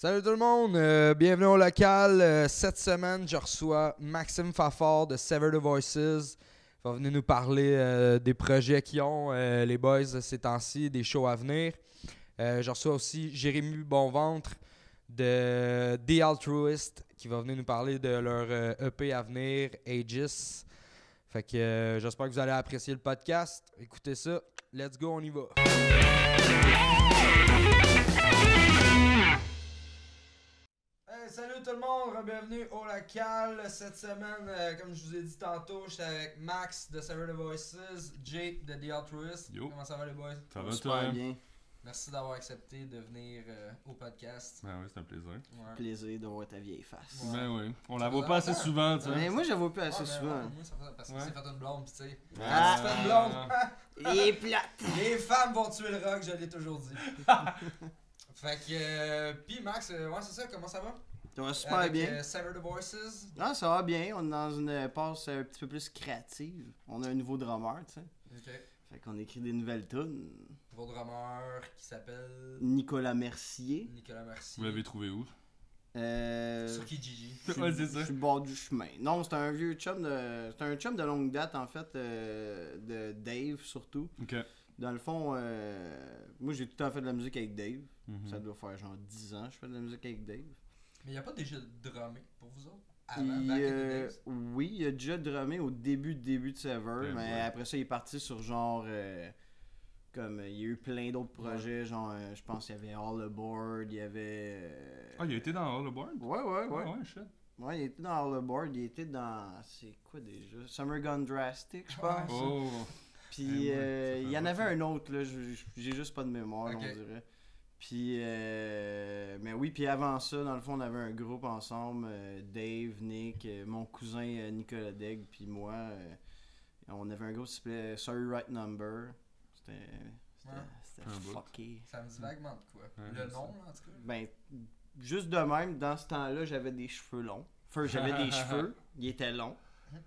Salut tout le monde, bienvenue au local. Cette semaine, je reçois Maxime Fafard de Sever the Voices. Il va venir nous parler des projets qu'ils ont, les boys ces temps-ci, des shows à venir. Je reçois aussi Jérémy Bonventre de The Altruist qui va venir nous parler de leur EP à venir, Aegis. Fait que j'espère que vous allez apprécier le podcast. Écoutez ça, let's go, on y va. Salut tout le monde, bienvenue au local. Cette semaine, comme je vous ai dit tantôt, j'étais avec Max de Sever the Voices, Jay de The Altruist. Yo. Comment ça va les boys? Ça va Super toi? bien. Merci d'avoir accepté de venir au podcast. Ben oui, c'est un plaisir. Ouais. Plaisir de voir ta vieille face. Ouais. Ben oui, on Ça la voit vous pas en assez fait? souvent, tu sais. Mais moi, je la vois plus Ouais, assez ben, souvent. ouais, moi, ça fait parce que Ouais. c'est fait une blonde, pis tu sais. Ah. Quand tu fais une blonde, Et plate! les femmes vont tuer le rock, je l'ai toujours dit. Fait que, pis Max, ouais, c'est ça, comment ça va? Ça va super Avec, bien. Sever the Voices. Ah, ça va bien. On est dans une passe un petit peu plus créative. On a un nouveau drummer, tu sais. Ok. Fait qu'on écrit des nouvelles tunes. Nouveau drummer qui s'appelle Nicolas Mercier. Nicolas Mercier. Vous l'avez trouvé où? Sur Kijiji. Ouais, c'est ça. Je suis bord du chemin. Non, c'est un vieux chum de... C'est un chum de longue date, en fait, de Dave, surtout. Ok. Dans le fond, moi, j'ai tout le temps fait de la musique avec Dave. Mhm. Ça doit faire genre 10 ans que je fais de la musique avec Dave. Mais il a pas déjà drummé pour vous autres? Avant, Il, back in the days? oui, il a déjà drummé au début de Sever, Ben, mais ouais. après ça, il est parti sur genre. Comme il y a eu plein d'autres projets, genre, je pense qu'il y avait All Aboard, il y avait. Ah, il a été dans All Aboard? Ouais, ouais, ouais. Ah ouais, shit. Ouais, il était dans All Aboard, il était dans. C'est quoi déjà? Summer Gun Drastic, je pense. Oh! Puis Eh ouais, ça il fait y en longtemps. avait un autre, là, j'ai juste pas de mémoire, Ok. on dirait. Puis, mais oui, puis avant ça, dans le fond, on avait un groupe ensemble, Dave, Nick, mon cousin Nicolas Degg, puis moi. On avait un groupe qui s'appelait Sorry Right Number. C'était Un bout. fucké. Ça me dit vaguement de quoi? Ouais, Le c'est nom, ça. là, en tout cas. Ben, juste de même, dans ce temps-là, j'avais des cheveux longs. Enfin, j'avais des cheveux, ils étaient longs.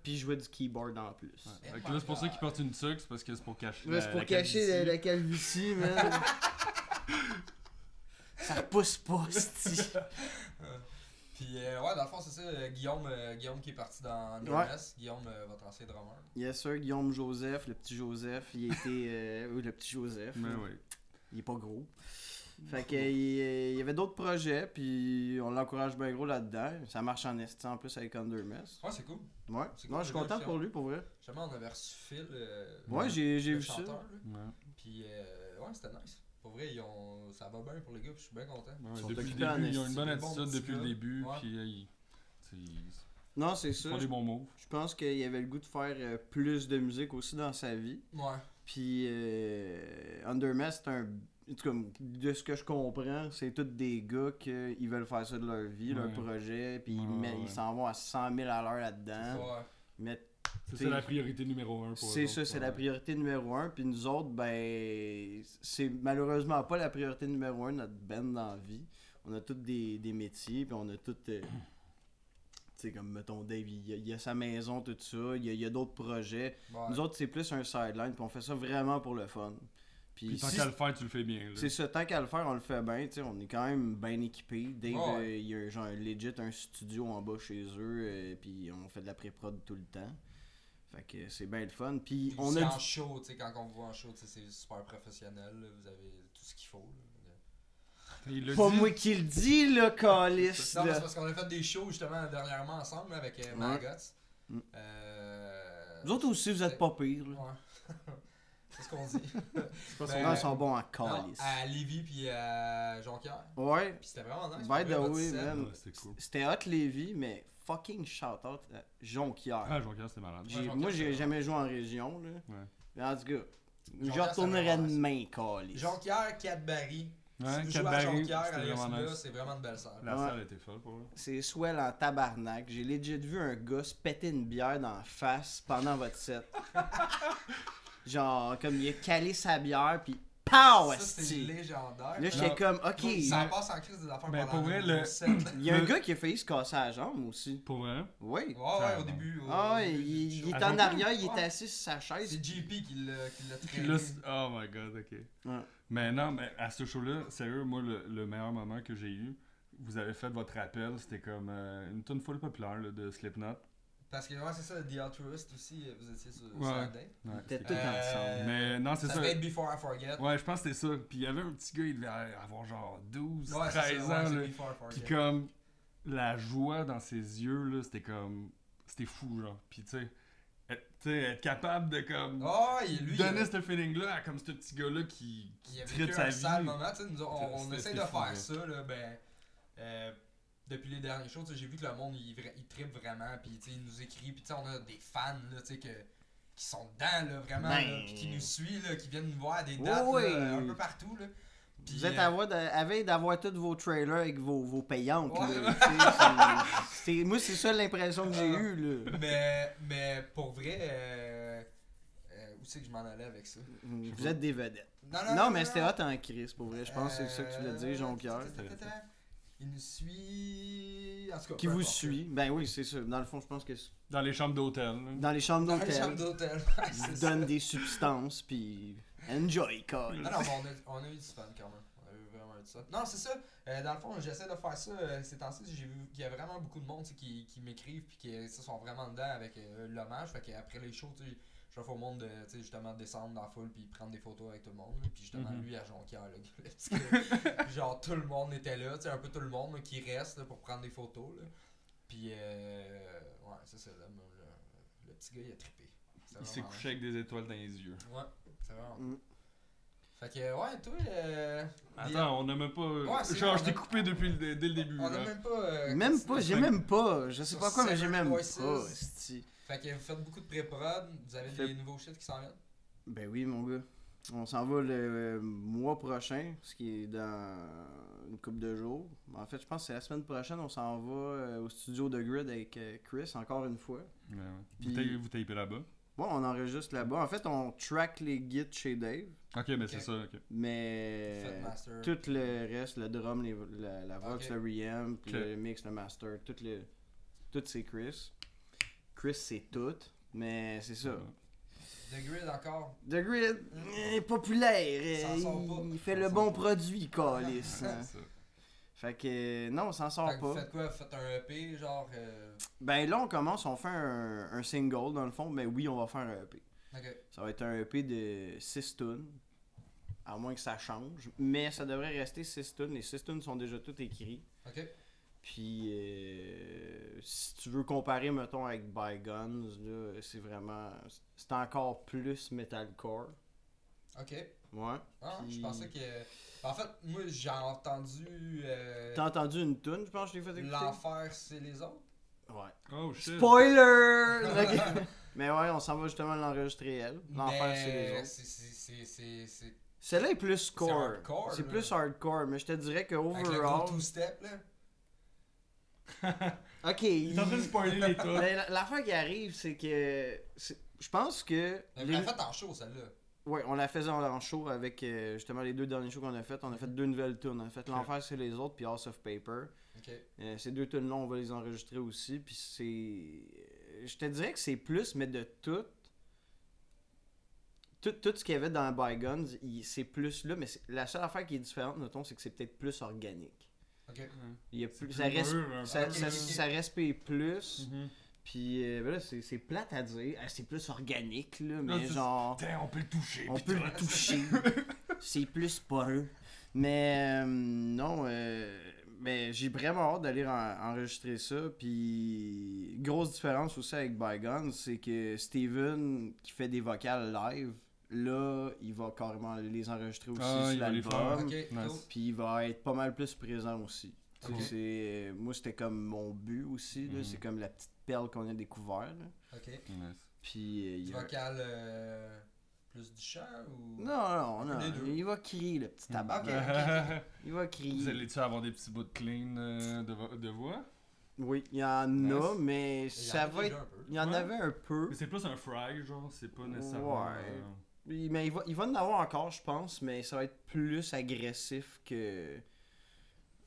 Puis je jouais du keyboard en plus. Ouais. Fait que là, c'est pour ça qu'il porte une tuque, c'est parce que c'est pour cacher. Là, c'est pour cacher la calvitie, man. Ça repousse pas, c'ti. Puis, ouais, dans le fond, c'est ça, Guillaume qui est parti dans NRS. Guillaume, votre ancien drummer. Yes sir, Guillaume Joseph, le petit Joseph, il était... oui, le petit Joseph. Mais là. oui. Il est pas gros. Fait que il y avait d'autres projets, puis on l'encourage bien gros là-dedans. Ça marche en esti en plus avec Undermess. Ouais, c'est cool. Ouais, C'est non, cool, je suis le content gars, pour lui, pour vrai. Justement, on avait reçu Phil. Ouais, j'ai le vu ça. chanteur, là. Ouais. Puis, ouais, c'était nice. Pour vrai, ça va bien pour les gars, puis je suis bien content. Ouais, Ils sont depuis le occupés en début, ils ont une esti. bonne Des bons attitude petits depuis le gars. début, Ouais. puis ils Non, c'est ça. font des bons moves. Je pense qu'il avait le goût de faire plus de musique aussi dans sa vie. Ouais. Puis Undermess, c'est un... En tout cas, de ce que je comprends, c'est tous des gars qui veulent faire ça de leur vie, leur Ouais. projet, puis Ouais. ils s'en vont à 100 000 à l'heure là-dedans. Ouais. Ils mettent Ça, T'sais, c'est la priorité numéro 1 pour C'est eux ça, autres, c'est la priorité numéro 1. Puis nous autres, ben, c'est malheureusement pas la priorité numéro 1 notre band dans la vie. On a tous des métiers, puis on a tous. Tu sais, comme mettons Dave, il a sa maison, tout ça. Il y a d'autres projets. Ouais. Nous autres, c'est plus un sideline, puis on fait ça vraiment pour le fun. Puis tant si- qu'à le faire, tu le fais bien. là. c'est ça, tant qu'à le faire, on le fait bien. Tu sais, on est quand même bien équipé. Dave, Ouais. il y a genre legit un studio en bas chez eux, puis on fait de la pré-prod tout le temps. Fait que c'est bien le fun. Puis Puis on aussi a en show, tu sais, quand on vous voit en show, tu sais, c'est super professionnel, là, vous avez tout ce qu'il faut. Là. Il l'a Pas dit. moi qui le dis, là, Calice. Non, mais là. c'est parce qu'on a fait des shows justement dernièrement ensemble là, avec Maggots. Mm. Euh... Vous autres aussi, vous êtes pas pires. Là. Ouais. c'est ce qu'on dit. C'est pas Ben, Non, son- ils sont bons en Non, Calice. à Lévis puis à Jonquière. Ouais, Puis c'était vraiment nice. by pour the vrai, votre way, set. man. Ouais, c'était cool. C'était hot Lévis, mais fucking shout-out à Jonquière. Ah, Jonquière, c'était malade. Jonquière, Moi, j'ai c'est jamais joué en région, là. Ouais. Mais en tout cas, je Jonquière, retournerai c'est vraiment demain, Calice. Jonquière, Cadbury. Ouais, si vous jouez à Cadbury, Jonquière, c'était allez vraiment là, nice. c'est vraiment une belle salle. La Ouais. salle était folle pour eux. C'est swell en tabarnak. J'ai legit vu un gars se péter une bière dans la face pendant votre set. Genre, comme il a calé sa bière, pis POW! Ça, c'était esti. légendaire. Là, j'étais Non. comme, ok. Ça passe en crise des affaires Ben, pendant pour vrai, le le- set. Il y a un gars qui a failli se casser la jambe aussi. Pour vrai? Oui. Ouais, Ah, au bon. début. Ah, au début du il show. est À en Jonquière? arrière, il est Ouais. assis sur sa chaise. C'est JP qui l'a Puis traîné. là, oh my god, ok. Ouais. Mais non, mais à ce show-là, sérieux, moi, le meilleur moment que j'ai eu, vous avez fait votre rappel, c'était comme une tune full populaire là, de Slipknot. Parce que, ouais, c'est ça, The Altruist aussi, vous étiez sur Ouais. Sunday. Ouais, T'es c'était- tout ensemble. Mais non, c'est Ça ça. devait être Before I Forget. Ouais, je pense que c'était ça. Puis il y avait un petit gars, il devait avoir genre 12, Ouais, c'est 13 ça, ans. ouais, c'est là. Before I Forget. Puis comme la joie dans ses yeux, là, c'était comme. C'était fou, genre. Puis tu sais, être capable de comme. Oh, lui, donner ce feeling-là à comme ce petit gars-là qui il a tripe vécu sa un vie. sale moment, tu sais, on C'était essaie de fou, faire là. ça, là, depuis les dernières choses, tu sais, j'ai vu que le monde, il tripe vraiment, puis tu sais, il nous écrit, puis tu sais, on a des fans, là, tu sais, qui sont dedans, là, vraiment, Ben. là, puis qui nous suivent, là, qui viennent nous voir à des dates, Oui. là, un peu partout, là. Puis, Vous êtes à veille d'avoir tous vos trailers avec vos payantes. Ouais. Là, tu sais, moi, c'est ça l'impression que j'ai eue. Là. mais pour vrai, où c'est que je m'en allais avec ça? Vous êtes des vedettes. Non, Non, mais c'était hot en crise, pour vrai. Je pense que c'est ça que tu voulais dire, Jonquière. Il nous suit. En tout cas, Qui peu vous importe. suit. Ben oui, c'est ça. Dans le fond, je pense que Dans les chambres d'hôtel. là. dans les chambres Dans les chambres d'hôtel, d'hôtel. c'est ils ça. donnent des substances, puis enjoy, call. Non, mais on a eu du fun quand même. On a eu vraiment eu du fun. Non, c'est ça. Dans le fond, j'essaie de faire ça ces temps-ci. J'ai vu qu'il y a vraiment beaucoup de monde tu sais, qui m'écrivent puis qui sont vraiment dedans avec l'hommage. Fait qu'après les shows, tu sais, je offre au monde de tu sais, justement descendre dans la foule puis prendre des photos avec tout le monde. Là. Puis justement, lui à Jonquière, là, le petit gars, genre tout le monde était là, tu sais, un peu tout le monde là, qui reste là, pour prendre des photos. Là. Puis, ouais, c'est ça. Là, le petit gars, il a trippé. C'est Il s'est vraiment couché avec des étoiles dans les yeux. nice. Ouais, c'est vraiment. Mm. Fait que, ouais, toi. Attends, on n'a même pas. Ouais, c'est genre, vrai, je t'ai on a- coupé depuis dès le début. On a là. même pas. Même pas, j'ai même pas. Je sais Sur pas quoi, mais j'ai Seven même Voices. pas. esti. Fait que vous faites beaucoup de pré-prod, vous avez Fait- des nouveaux shit qui s'en viennent. Ben oui, mon gars. On s'en va le mois prochain, ce qui est dans une couple de jours. En fait, je pense que c'est la semaine prochaine, on s'en va au studio de Grid avec Chris, encore une fois. Ouais, ouais. Puis- Vous tapez là-bas. Bon, on enregistre là-bas. En fait, on track les guides chez Dave, Ok, mais Ok. c'est ça, ok. mais Faites master. tout le reste, le drum, la vox, Ok. le reamp, puis Ok. le mix, le master, tout c'est Chris. Chris, c'est tout, mais c'est ça. The Grid encore. The Grid, populaire, Ça en sort pas. il fait Ça le en bon sort pas. produit, Calis. Ouais, hein. c'est ça. Fait que non, on s'en sort Fait que vous pas. faites quoi? Vous faites un EP, genre. Ben là, on commence, on fait un single dans le fond, mais oui, on va faire un EP. Ok. Ça va être un EP de 6 tunes, à moins que ça change, mais ça devrait rester 6 tunes. Les 6 tunes sont déjà toutes écrites. Ok. Puis si tu veux comparer, mettons, avec Bygones, là, c'est vraiment. C'est encore plus metalcore. Ok. Ouais. Ah, Puis- je pensais que. En fait, moi j'ai entendu. T'as entendu une tune, je pense que je l'ai fait écouter? L'enfer, c'est les autres. Oh shit. Spoiler! Ok. Mais ouais, on s'en va justement l'enregistrer elle. L'enfer, c'est les autres. C'est. Celle-là est plus core. hardcore, C'est là. plus hardcore, mais je te dirais que Avec le gros overall. two-step, là. Ok. Il est en train de spoiler les trucs. Mais l'affaire qui arrive, c'est que. Je pense que. Vous l'avez fait en show, celle-là. Ouais, on la faisait en show avec justement les 2 derniers shows qu'on a fait. On a fait 2 nouvelles tunes. On a fait L'Enfer, c'est les autres, puis House of Paper. Ok. Ces 2 tunes-là, on va les enregistrer aussi. Puis c'est. Je te dirais que c'est plus, mais de tout. Tout ce qu'il y avait dans Bygones, c'est plus là. Mais la seule affaire qui est différente, notons, c'est que c'est peut-être plus organique. Ok. Il y a C'est plus, plus mûr, un peu. ça respire plus. Mhm. Puis ben là, c'est plate à dire. C'est plus organique, là. Là, Mais c'est- genre. Putain, on peut le toucher. On puis peut tout. le toucher. C'est plus poreux. Mais non, mais j'ai vraiment hâte d'aller enregistrer ça. Puis grosse différence aussi avec Bygones, c'est que Steven qui fait des vocals live, là, il va carrément les enregistrer aussi Ah, sur il va les l'album. Ok, Nice. cool. Puis il va être pas mal plus présent aussi. Tu sais, Ok. moi, c'était comme mon but aussi. Là. Mhm. C'est comme la petite perle qu'on a découvert. Là. Ok. Nice. Puis il Du y a- vocal plus du chant ou. Non, Les deux. il va crier, le petit tabac. Ok, ok. Il va Vous crier. allez-tu avoir des petits bouts de clean de voix? Oui, il y en Nice. a, mais Il y en ça a va déjà être... un peu. Il y en Ouais. avait un peu, Mais c'est plus un fry, genre, c'est pas nécessairement. Ouais. mais il va en avoir encore, je pense, mais ça va être plus agressif que...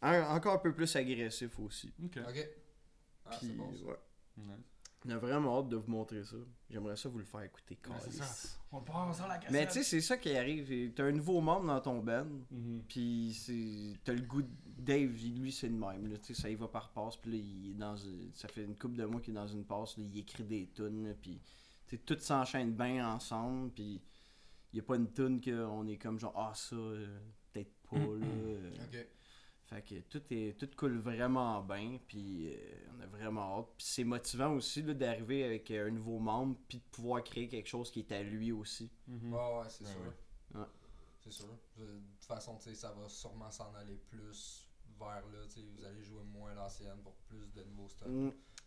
Encore un peu plus agressif aussi. Ok. Ok. Ah, c'est Puis, bon ça. ouais. Nice. On a vraiment hâte de vous montrer ça. J'aimerais ça vous le faire écouter. Ouais, c'est câlisse. ça. On part sur la cassette. Mais tu sais, c'est ça qui arrive. T'as un nouveau membre dans ton band. Mhm. Puis t'as le goût de Dave, lui c'est le même. Là, ça y va par passe. Puis là, il est dans, ça fait une couple de mois qu'il est dans une passe. Là, il écrit des tunes. Puis tout s'enchaîne bien ensemble. Puis il n'y a pas une tune qu'on est comme genre, ah ça, peut-être pas. Là. Ok. Fait que tout coule vraiment bien, puis on a vraiment hâte. Puis c'est motivant aussi là, d'arriver avec un nouveau membre, puis de pouvoir créer quelque chose qui est à lui aussi. Mhm. Ouais, c'est Ouais, sûr. ouais. C'est sûr. De toute façon, tu sais, ça va sûrement s'en aller plus vers là. Tu sais, vous allez jouer moins l'ancienne pour plus de nouveaux stuff.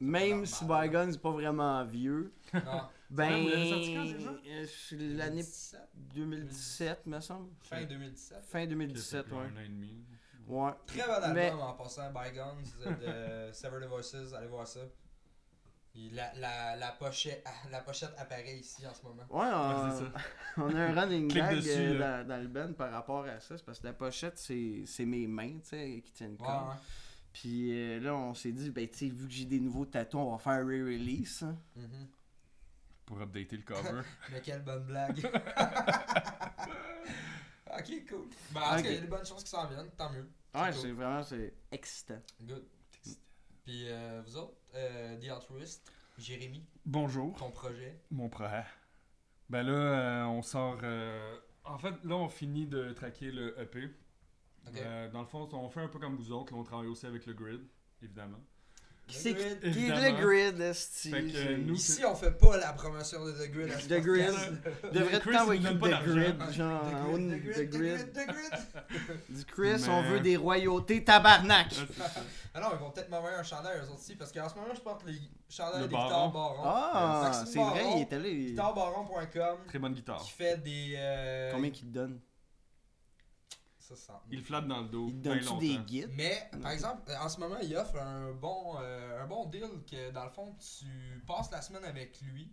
Même normal, si là. Bygone c'est pas vraiment vieux, Non. ben vous l'avez sorti quand déjà? c'est l'année 2017? 2017 me semble. Fin 2017. Fin 2017, Ça fait ouais. un an et demi. Ouais. Très bon album Mais- en passant, Bygones de Sever the Voices, allez voir ça. La pochette apparaît ici en ce moment. Ouais, Ouais, c'est ça. on a un running Clique gag dessus, là. dans le band par rapport à ça. C'est parce que la pochette, c'est mes mains, tu sais, qui tiennent Ouais, compte. ouais. Puis là, on s'est dit, ben, tu sais, vu que j'ai des nouveaux tatous, on va faire un re-release. Hein. Mhm. Pour updater le cover. Mais quelle bonne blague. Ok, cool. Ben, en tout cas, il y a des bonnes choses qui s'en viennent, tant mieux. Ouais, cool. c'est vraiment excitant. Good. Puis vous autres, The Altruist, Jérémy, Bonjour, ton projet. mon frère. Ben là, on sort... En fait, là, on finit de tracker le EP. Ok. Dans le fond, on fait un peu comme vous autres. Là, on travaille aussi avec le grid, évidemment. Qui The Grid. est Évidemment. le grid, esti? Fait que, nous, Ici, on fait pas la promotion de The Grid. à ce The Grid. podcast. Devrait Chris, t'envoyer il nous The donne pas Grid, d'argent. genre, The Grid, The Grid. The Grid. Dis Chris, Mais- on veut des royautés, tabarnak! Ah non, ils vont peut-être m'envoyer un chandail eux autres aussi, parce qu'en ce moment, je porte les chandails Le des Baron. guitares Baron. Ah, Maxime c'est vrai, Baron, il est allé. Guitarebaron.com, Très bonne guitare. qui fait des... Combien qu'il te donne? Ça sent. Il flatte dans le dos. Il te bien donne-tu des longtemps. guides? Mais, par exemple, en ce moment, il offre un bon deal que, dans le fond, tu passes la semaine avec lui,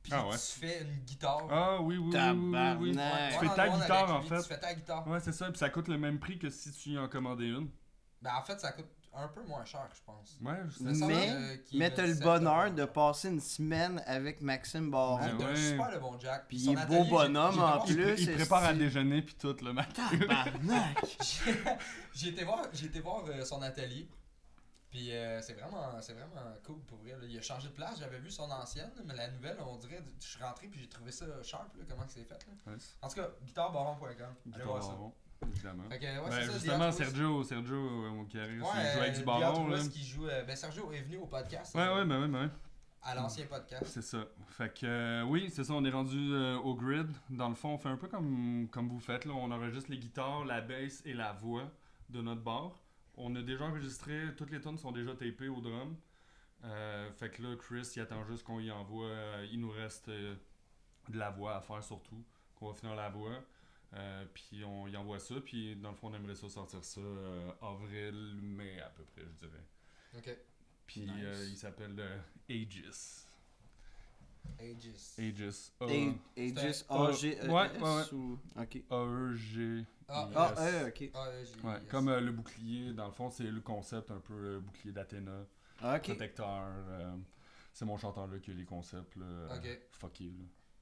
puis Ah ouais. tu fais une guitare. Ah oui, oui, oui, oui, oui. Tabarnak. Tu fais One ta on one guitare, avec en lui, fait. Tu fais ta guitare. Ouais, c'est ça. Puis ça coûte le même prix que si tu y en commandais une. Ben, en fait, ça coûte un peu moins cher, je pense. Ouais, je sais. Me semble, qu'il Mais est t'as le 7 bonheur euros. de passer une semaine avec Maxime Baron. Ouais, C'est un ouais. super de bon Jack. Puis Son il est atelier, beau bonhomme, j'ai été en voir- plus. Il c'est prépare à style. déjeuner puis tout le matin. Tabarnak! J'ai été voir son atelier. Puis c'est vraiment cool pour vrai. Là. Il a changé de place. J'avais vu son ancienne, mais la nouvelle, on dirait, je suis rentré puis j'ai trouvé ça sharp, là, comment que c'est fait. Là. Ouais, En tout cas, guitarebaron.com. Allez voir ça. Baron, évidemment. Fait que, ouais, Ben, c'est ça, justement, The Altruist. Sergio mon carré, il Ouais, joue avec du The baron. Là. Altruist qui joue. Ben, Sergio est venu au podcast. Ouais, ouais, ben ouais. À l'ancien podcast. C'est ça. Fait que oui, c'est ça, on est rendu au grid. Dans le fond, on fait un peu comme vous faites. Là. On enregistre les guitares, la bass et la voix de notre bar. On a déjà enregistré, toutes les tonnes sont déjà tapées au drum. Fait que là, Chris, il attend juste qu'on y envoie. Il nous reste de la voix à faire surtout. Qu'on va finir la voix. Puis on y envoie ça. Puis dans le fond, on aimerait ça sortir ça avril, mai à peu près, je dirais. Ok. Puis Nice. il s'appelle Aegis. Aegis. Aegis. Aegis un- A-G-E-S ouais. ou... Ok. A-E-G. Ah, Ah, Yes. ok. Ah, Ouais, comme le bouclier, dans le fond, c'est le concept un peu bouclier d'Athéna, Ok. protecteur. C'est mon chanteur là qui a les concepts. Là, Ok. fucké,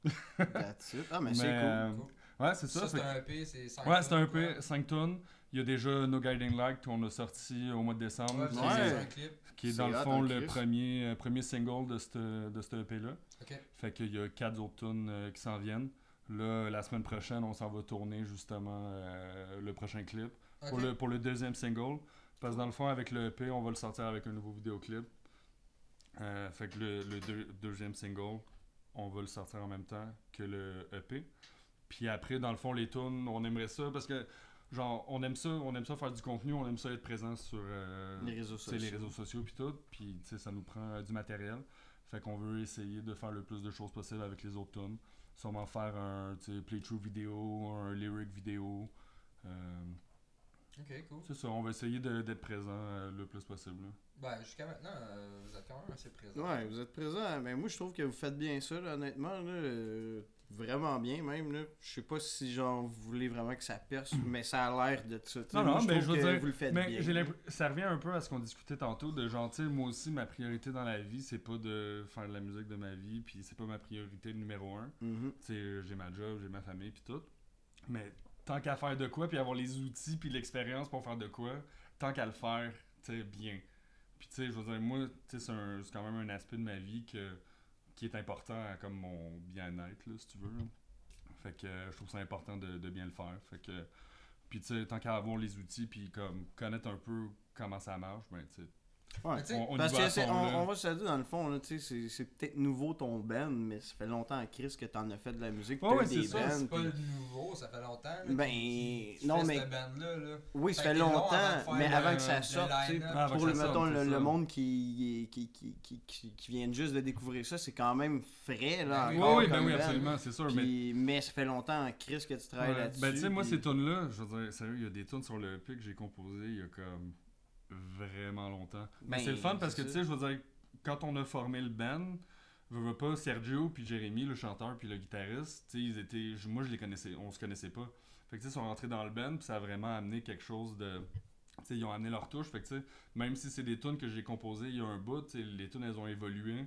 là. That's it. Ah, mais c'est cool. Cool. Ouais, c'est ça. Ça, c'est fait- un EP, c'est 5 Ouais, c'est un EP, 5 tonnes. Il y a déjà No Guiding Light qu'on a sorti au mois de décembre, Ouais, qui, vous Ouais. avez est, fait un clip. qui est C'est dans le hot, fond en le Christ. premier single de ce EP-là. Ok. Fait qu'il y a 4 autres tunes qui s'en viennent. Là, la semaine prochaine, on s'en va tourner justement le prochain clip. Ok. Pour le deuxième single. Parce que dans le fond, avec le EP, on va le sortir avec un nouveau vidéoclip. Fait que le deuxième single, on va le sortir en même temps que le EP. Puis après, dans le fond, les tunes, on aimerait ça parce que genre on aime ça faire du contenu, on aime ça être présent sur Les réseaux tu sais, les sociaux. réseaux sociaux puis tout. Puis tu sais, ça nous prend du matériel. Fait qu'on veut essayer de faire le plus de choses possible avec les autres tunes. Sûrement faire un tu sais, playthrough vidéo, un lyric vidéo. Ok, cool. C'est ça, on va essayer d'être présent le plus possible. Là. Ben, jusqu'à maintenant, vous êtes quand même assez présent. Ouais, vous êtes présent. Mais moi, je trouve que vous faites bien ça, là, honnêtement. Là, vraiment bien même, là. Je sais pas si genre vous voulez vraiment que ça perce, mais ça a l'air de ça. T'sais, Non, moi, non, mais je trouve veux que dire, vous le faites mais bien. ça revient un peu à ce qu'on discutait tantôt, de genre, tu sais, moi aussi, ma priorité dans la vie, c'est pas de faire de la musique de ma vie, puis c'est pas ma priorité numéro un. Mhm. Tu sais, j'ai ma job, j'ai ma famille, puis tout. Mais tant qu'à faire de quoi, puis avoir les outils, puis l'expérience pour faire de quoi, tant qu'à le faire, tu sais, bien. Puis tu sais, je veux dire, moi, tu sais, c'est quand même un aspect de ma vie qui est important à comme mon bien-être, là, si tu veux. Là. Fait que je trouve ça important de bien le faire. Fait que, puis tu sais, tant qu'à avoir les outils, puis comme connaître un peu comment ça marche, ben tu sais, Ouais. Mais tu sais, on y Parce va que à fond, là. on va se le dire dans le fond, là, tu sais, c'est peut-être nouveau ton band, mais ça fait longtemps en Chris que t'en as fait de la musique, Ouais, t'as ouais, eu c'est des ça, bands. C'est pas puis- nouveau, ça fait longtemps. Là, Ben, qu'il non, fait mais- cette band-là. Là. Oui, ça Ça a fait été long longtemps, avant de faire mais le- avant que ça le sorte, tu sais, line-up. Avant pour que le, ça mettons, sorte, c'est le ça. monde qui viennent juste de découvrir ça, c'est quand même frais, là, Ben oui, encore Oui, ben comme oui, band. absolument, c'est sûr. Mais ça fait longtemps en Chris que tu travailles Ouais. là-dessus. Ben, tu sais, moi, puis- ces tunes-là, je veux dire, sérieux, il y a des tunes sur le EP que j'ai composées il y a comme vraiment longtemps. Mais Ben, c'est le fun parce que, c'est tu sais, je veux dire, quand on a formé le band, veux pas, Sergio puis Jérémy, le chanteur puis le guitariste, tu sais, ils étaient. Moi, je les connaissais, on se connaissait pas. Fait que, tu sais, ils sont rentrés dans le band puis ça a vraiment amené quelque chose de. Tu sais, ils ont amené leur touche. Fait que, tu sais, même si c'est des tunes que j'ai composées il y a un bout, tu sais, les tunes, elles ont évolué.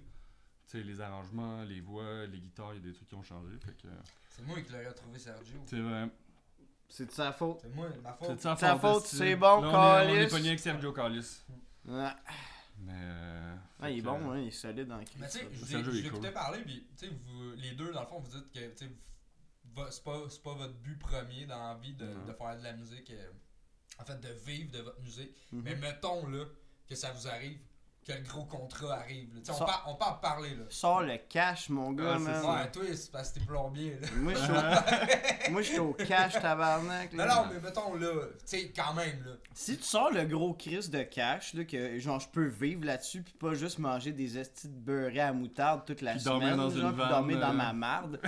Tu sais, les arrangements, les voix, les guitares, il y a des trucs qui ont changé. Fait que. C'est moi qui l'aurais trouvé Sergio. C'est vrai. C'est de sa faute. C'est moi, ma faute. C'est de sa sa faute, faute, esti. c'est bon, Là, on est Callis. pogné avec Sergio Callis. Ouais. Mais. Ah, il est fait bon, que, hein, il est solide en Chris. Mais tu sais, je Sergio est l'écoutais cool. parler, puis tu sais, les deux, dans le fond, vous dites que tu sais, c'est pas votre but premier dans la vie de faire de la musique, en fait, de vivre de votre musique. Mhm. Mais mettons là que ça vous arrive, que le gros contrat arrive. Là. Tu sais, Ça- on peut en parler là. Sors le cash, mon gars, Ah, c'est man. ça. Ouais, toi, c'est parce que t'es plombier là. Moi, je suis au cash, tabarnak. Non, là. non, mais mettons là, tu sais, quand même là. Si tu sors le gros Chris de cash, là, que genre je peux vivre là-dessus, puis pas juste manger des estis de beurré à moutarde toute la Puis semaine, dormir dans genre, une puis vanne, dormir dans ma marde.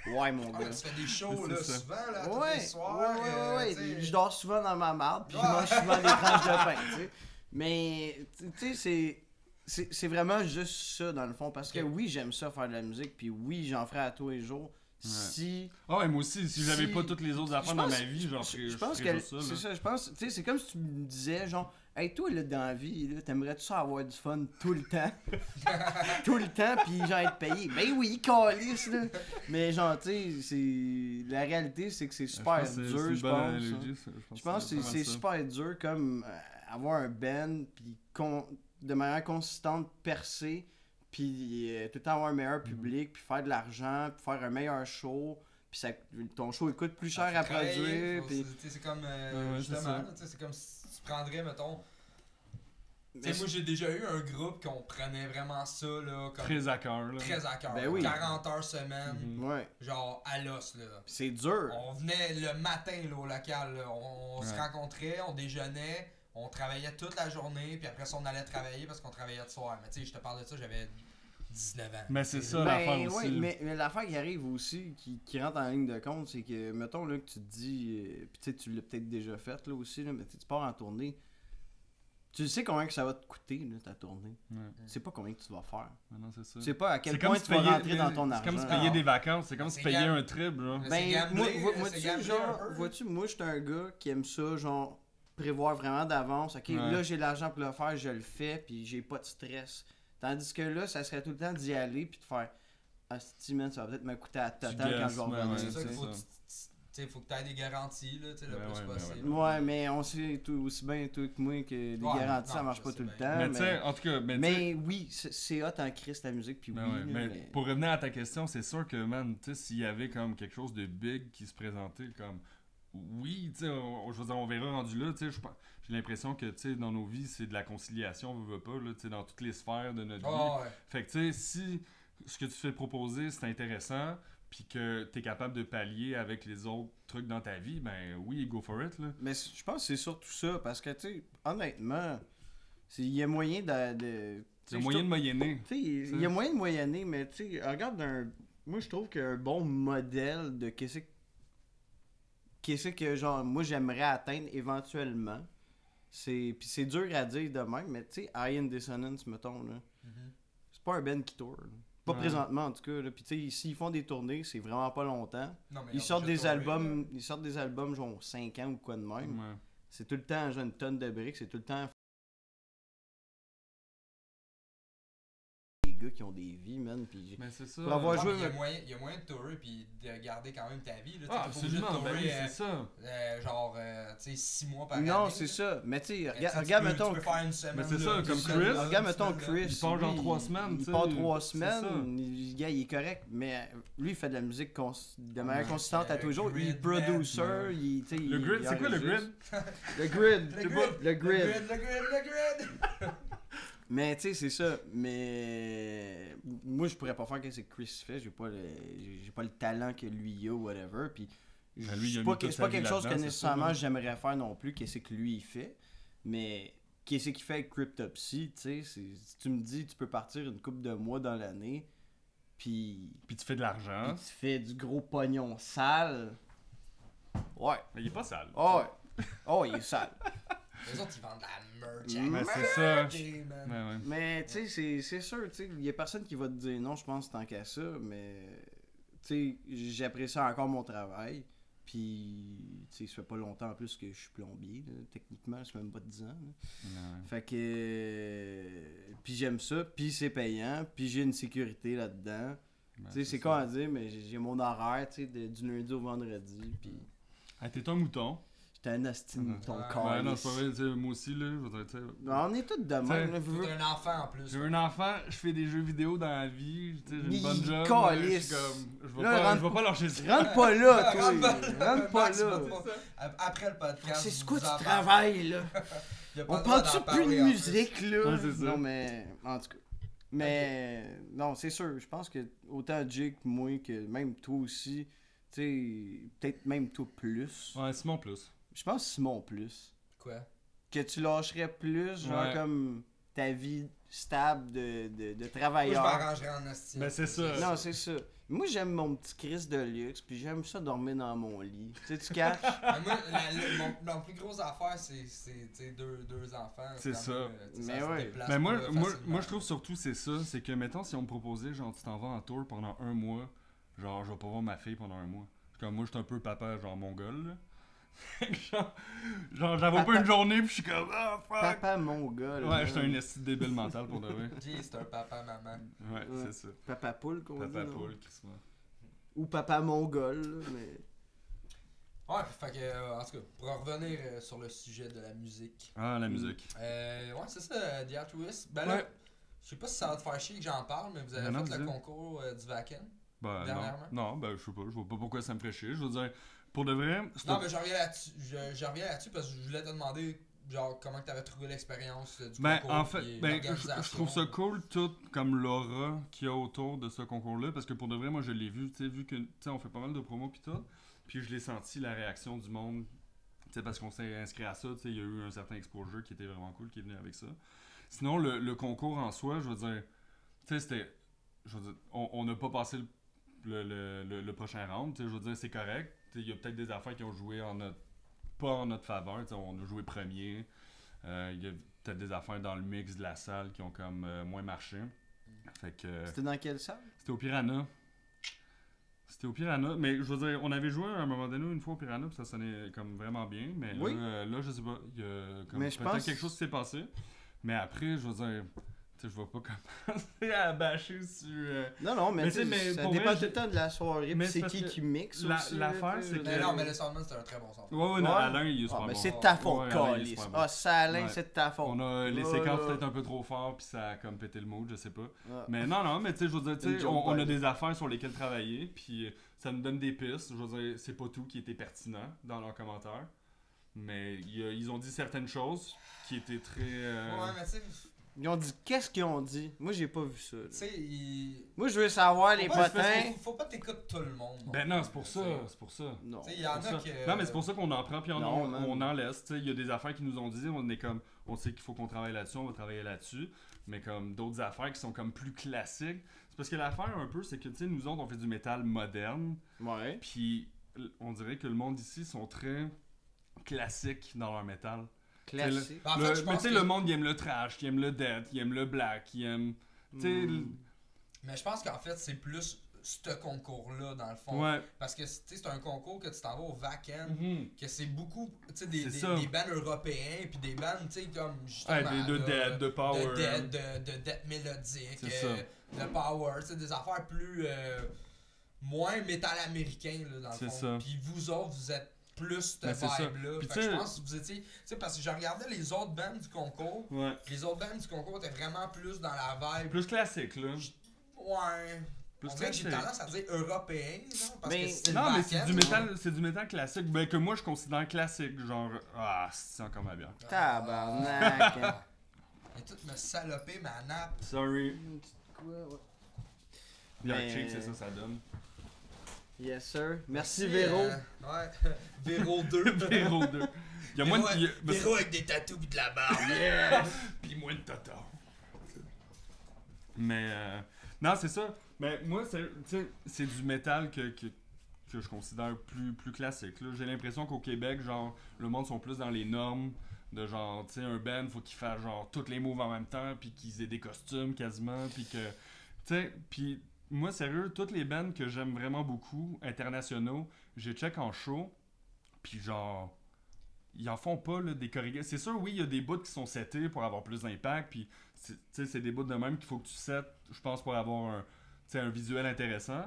Ouais, mon Ah, gars. mais tu fais des shows C'est là, ça. souvent là, tous Ouais, les soirs. ouais. tu sais. Je dors souvent dans ma marde, puis je Ouais. mange souvent des tranches de pain, tu sais. Mais, tu sais, c'est vraiment juste ça, dans le fond. Parce que Ok. oui, j'aime ça faire de la musique, puis oui, j'en ferai à tous les jours. Si. Ah ouais, moi aussi, si j'avais Si- pas toutes les autres affaires Je dans pense- ma vie, genre, je pense que c'est ça, je pense, tu sais, c'est comme si tu me disais, genre, hey, toi, là, dans la vie, là, t'aimerais-tu ça avoir du fun tout le temps? Tout le temps, puis genre être payé. Ben oui, calice, là. Mais genre, tu sais, la réalité, c'est que c'est super dur, je pense. Hein. Je pense que c'est super dur, comme avoir un band, puis de manière consistante percer, puis tout le temps avoir un meilleur public, puis faire de l'argent, puis faire un meilleur show. Puis ton show il coûte plus cher à produire. Puis... C'est comme, ouais, justement, c'est ça. là, c'est comme si tu prendrais, mettons... Mais Tu sais, moi, j'ai déjà eu un groupe qu'on prenait vraiment ça, là, comme Très à cœur, là. très à cœur. Ben oui. 40 heures semaine, Mhm. Ouais. genre à l'os, là. Puis c'est dur. On venait le matin, là, au local, là. On se Ouais. rencontrait, on déjeunait, on travaillait toute la journée, puis après ça, on allait travailler parce qu'on travaillait le soir. Mais tu sais, je te parle de ça, j'avais 19 ans. Mais c'est Tu sais. ça, l'affaire ouais, aussi. mais l'affaire qui arrive aussi, qui rentre en ligne de compte, c'est que, mettons là, que tu te dis, puis tu sais, tu l'as peut-être déjà fait là aussi, là, mais tu pars en tournée, tu sais combien que ça va te coûter, là, ta tournée. Ouais. Tu sais pas combien que tu vas faire. Ah non, c'est ça. Tu sais pas à quel C'est point comme tu vas rentrer dans ton C'est argent. comme si tu Non. payais des vacances, c'est comme si C'est tu payais gam- un trip, genre. Mais c'est Ben, gambler, moi, c'est vois-tu, gambler genre, un peu, là. vois-tu, moi, je suis un gars qui aime ça, genre, prévoir vraiment d'avance. Ok, Ouais. là, j'ai l'argent pour le faire, je le fais, puis j'ai pas de stress. Tandis que là, ça serait tout le temps d'y aller, puis de faire, ah, man, ça va peut-être me coûter à total quand guesses, je vais ouais, revenir. ouais, C'est tu ça sais. qu'il faut, ça. tu sais, faut que tu aies des garanties, là, tu sais, le Ben plus ouais, ben possible. Ouais, mais on sait tout aussi bien, toi que moi, que les Ouais, garanties, non, ça marche je pas sais tout le bien. temps. Mais tu sais, en tout cas, mais oui, c'est hot en Christ la musique, puis Ben oui. ouais, là, mais mais- pour revenir à ta question, c'est sûr que, man, tu sais, s'il y avait comme quelque chose de big qui se présentait, comme, oui, tu sais, je veux dire, on verra rendu là, tu sais, j'ai l'impression que, tu sais, dans nos vies, c'est de la conciliation, on veut pas, là, tu sais, dans toutes les sphères de notre vie. Ah ouais. Fait que, tu sais, si ce que tu fais proposer, c'est intéressant, puis que t'es capable de pallier avec les autres trucs dans ta vie, ben oui, go for it, là. Mais je pense que c'est surtout ça, parce que, tu sais, honnêtement, il y a moyen de C'est un moyen de moyenner. Tu sais, il y a moyen de moyenner, mais tu sais, regarde moi je trouve qu'un bon modèle de qu'est-ce que genre moi j'aimerais atteindre éventuellement. Puis c'est dur à dire de même, mais tu sais, High in Dissonance, mettons là. Mhm. C'est pas un band qui tourne. Pas Ouais. présentement, en tout cas. Là. Puis, tu sais, s'ils font des tournées, c'est vraiment pas longtemps. Non, mais Ils ont sortent déjà des tourné, albums, là. ils sortent des albums genre 5 ans ou quoi de même. Ouais. C'est tout le temps genre une tonne de briques, c'est tout le temps des gars qui ont des vies, man. Puis Mais c'est ça. Pour avoir Non, joué, mais mais- il y a moyen de tourer puis de garder quand même ta vie. Là, Ah, t'es pas obligé de absolument, ben tourer, oui, c'est ça. genre, tu sais, 6 mois par année. non, c'est là. ça. Mais tu sais, Mais regarde, tu regarde, peux- mettons. Tu peux faire une semaine. Mais c'est là, ça, deux comme semaines Chris. là, Regarde, une mettons semaine là. Chris. Il part genre lui, 3 semaines, Il tu sais, part 3 c'est ça. semaines. Gars, il est correct. Mais lui, il fait de la musique de manière Ouais, consistante à tous les jours. Il est Grid, producer. man. Il, tu sais, Le il- grid, il c'est quoi le enregistre. grid? Le grid. Le Le grid. Le grid. Le grid. Mais tu sais, c'est ça. Mais moi, je pourrais pas faire ce que Chris fait. J'ai pas le talent que lui a ou whatever. Puis Ben, lui, il a c'est mis pas, toute c'est sa pas vie quelque chose que là-dedans, c'est ça, nécessairement là. j'aimerais faire non plus. Qu'est-ce que lui il fait. Mais qu'est-ce qu'il fait avec Cryptopsy, tu sais, si tu me dis tu peux partir une couple de mois dans l'année, puis Puis tu fais de l'argent. tu fais du gros pognon sale. Ouais. Mais il est pas sale. Oh, ouais. Oh, il est sale. Les autres, ils vendent de la merch. Mais c'est ça. Ok, man. Ouais, ouais. Mais tu sais, c'est sûr, tu sais, il y a personne qui va te dire non, je pense, tant qu'à ça, mais tu sais, j'apprécie encore mon travail. Puis, tu sais, ça fait pas longtemps en plus que je suis plombier, là. Techniquement, ça fait même pas 10 ans. Là. Ouais. Fait que. Puis j'aime ça, puis c'est payant, puis j'ai une sécurité là-dedans. Ben, Tu sais, c'est ça. con à dire, mais j'ai mon horaire, tu sais, du lundi au vendredi, puis Hey, t'es un mouton. j'étais un asti de mouton Ouais, calice. Ouais, non, c'est pas vrai, tu sais, moi aussi, là. Je veux dire, tu sais, On est tous de même, T'sais, là, veux- T'es un enfant en plus. j'ai un enfant, je fais des jeux vidéo dans la vie, tu sais, j'ai Il une bonne job. calisse. mais je suis comme, je vais Là, pas, rentre- je vais pas lâcher ça. Rentre pas là, toi! Rentre Rentre pas Max, là! va pas- Après le podcast. C'est vous quoi en tu parlez. travailles, là? Y a pas On le droit parle-tu d'en plus parler, de en musique, là? Ouais, c'est ça. Non, mais, en tout cas. Mais, non, c'est sûr, je pense que autant Jake que moi, que même toi aussi, tu sais, peut-être même toi plus. Ouais, Simon plus. Je pense Simon plus. Quoi? Que tu lâcherais plus, genre Ouais. comme ta vie stable de Moi, je travailleur. m'arrangerais en esti. Ben, c'est ça. Non, c'est ça. Moi, j'aime mon petit Chris de luxe, puis j'aime ça dormir dans mon lit. Tu sais, tu caches? Mais moi, mon plus gros affaire, c'est tu sais, deux enfants. C'est quand ça. même, tu sais, Mais ça se ouais. déplace Mais pas moi, facilement. je trouve surtout c'est ça, c'est que mettons si on me proposait genre tu t'en vas en tour pendant un mois, genre je vais pas voir ma fille pendant un mois. Comme moi je suis un peu papa genre mongol là. genre j'en vois pas Papa- une journée puis je suis comme ah fuck. Papa mongol. Ouais, je suis un esti de débile mental pour de vrai. Jay, c'est un papa-maman. Ouais, Ouais. c'est ça. Papa poule, qu'on Papa dit. non? poule, Chris. Ou papa mongol, là, mais... Ouais, fait que, en tout cas, pour en revenir sur le sujet de la musique. Ah la musique. Ouais, c'est ça, The Altruist. Ben là, Ouais. je sais pas si ça va te faire chier que j'en parle, mais vous avez Ben non, fait le dis-le. concours du Vaken. Ben Dernièrement? non, ben je sais pas, je vois pas pourquoi ça me ferait chier. Je veux dire, pour de vrai, c'est Non, mais je reviens là-dessus. Je reviens là-dessus parce que je voulais te demander, genre, comment tu avais trouvé l'expérience du ben, concours. en fait, puis ben, l'organisation. je trouve ça cool tout comme l'aura qu'il y a autour de ce concours-là, parce que pour de vrai, moi je l'ai vu, tu sais, vu que, tu sais, on fait pas mal de promos pis tout, puis je l'ai senti la réaction du monde, tu sais, parce qu'on s'est inscrit à ça, tu sais, il y a eu un certain exposure qui était vraiment cool, qui est venu avec ça. Sinon, le concours en soi, je veux dire, tu sais, c'était, je veux dire, on n'a pas passé le prochain round, tu sais, je veux dire, c'est correct, tu sais, il y a peut-être des affaires qui ont joué pas en notre faveur, tu sais, on a joué premier. Il y a peut-être des affaires dans le mix de la salle qui ont comme moins marché. Fait que C'était dans quelle salle? c'était au Piranha. C'était au Piranha, mais je veux dire, on avait joué à un moment donné une fois au Piranha, puis ça sonnait comme vraiment bien, mais Oui. là, je sais pas, il y a comme Mais je peut-être pense- quelque chose qui s'est passé. Mais après, je veux dire, tu sais, je vais pas commencer à bâcher sur Non, mais, Mais tu sais, tu sais, mais ça pour dépend vrai, tout le temps de la soirée, mais pis c'est c'est parce qui que qui mixe la- aussi. l'affaire, là, tu sais, c'est je que- Mais veux non, dire. mais le Soundman, c'est un très bon son. Ouais, non, Ouais. Alain, il est Ah, super mais bon. c'est de ta faute, Ouais, Alain, il est câlisse. super bon. Ah, ça, Alain, Ouais. c'est de ta faute. On a les Oh séquences là. peut-être un peu trop fort, puis ça a comme pété le mood, je sais pas. Ah. Mais non, mais tu sais, je veux dire, tu Une sais, joke, on a ouais. des affaires sur lesquelles travailler, puis ça nous donne des pistes. Je veux dire, c'est pas tout qui était pertinent dans leurs commentaires. Mais ils ont dit certaines choses qui étaient très. Ouais, mais tu sais, Ils ont dit, qu'est-ce qu'ils ont dit? Moi, j'ai pas vu ça. là. tu sais, Moi, je veux savoir, les faut pas- potins. faut pas t'écouter tout le monde. Ben non, c'est pour ça, c'est pour ça. Non. Tu sais, il y en C'est a ça. que. Non, mais c'est pour ça qu'on en prend puis Non, man. on en laisse. Tu sais, il y a des affaires qui nous ont dit, on est comme, on sait qu'il faut qu'on travaille là-dessus, on va travailler là-dessus. Mais comme d'autres affaires qui sont comme plus classiques. C'est parce que l'affaire un peu, c'est que tu sais, nous autres, on fait du métal moderne. Ouais. Puis on dirait que le monde ici sont très classiques dans leur métal. Classique. Ben, en fait, je Mais pense tu sais, que- le monde, il aime le trash, il aime le death, il aime le black, il aime. Tu sais, Mais je pense qu'en fait, c'est plus ce concours-là, dans le fond. Ouais. Parce que c'est un concours que tu t'en vas au Vaken, Mhm. que c'est beaucoup, tu sais, C'est ça. des bands européens, puis des bands, tu sais, comme justement. Ouais, de dead, de power. De death mélodique, C'est ça. de power, tu sais, des affaires plus. Moins métal américain, là, dans le C'est fond. ça. Puis vous autres, vous êtes plus cette Ben, c'est ça. vibe-là. Puis Fait que je tu sais- pense que vous étiez. Tu sais, parce que je regardais les autres bands du concours. Ouais. Les autres bands du concours étaient vraiment plus dans la vibe. Plus classique, là. Ouais. Plus On dirait que j'ai classique. tendance à dire européen, genre, parce Mais- que c'est Non, le mais c'est Vaken, du genre. métal, c'est du métal classique, ben que moi je considère classique, genre c'est encore ma bière. Tabarnak. Et tout me saloper ma nappe. Sorry. Quoi, ouais. Bière Mais- cheap, c'est ça, ça donne. Yes, sir. Merci, Véro. Ouais. Véro 2. Véro 2. Il y a moins de. il y a- ben, Véro avec des tatous pis de la barbe. Puis moins de tata. Mais non, c'est ça. Mais moi, c'est du métal que je considère plus classique. Là. J'ai l'impression qu'au Québec, genre, le monde sont plus dans les normes de genre, tu sais, un band, faut qu'il fasse genre toutes les moves en même temps, puis qu'ils aient des costumes quasiment, puis que, tu sais, puis moi, sérieux, toutes les bands que j'aime vraiment beaucoup, internationaux, j'ai check en show, puis genre, ils en font pas là, des chorégraphies. C'est sûr, oui, il y a des bouts qui sont setés pour avoir plus d'impact, puis c'est des bouts de même qu'il faut que tu settes, je pense, pour avoir un visuel intéressant.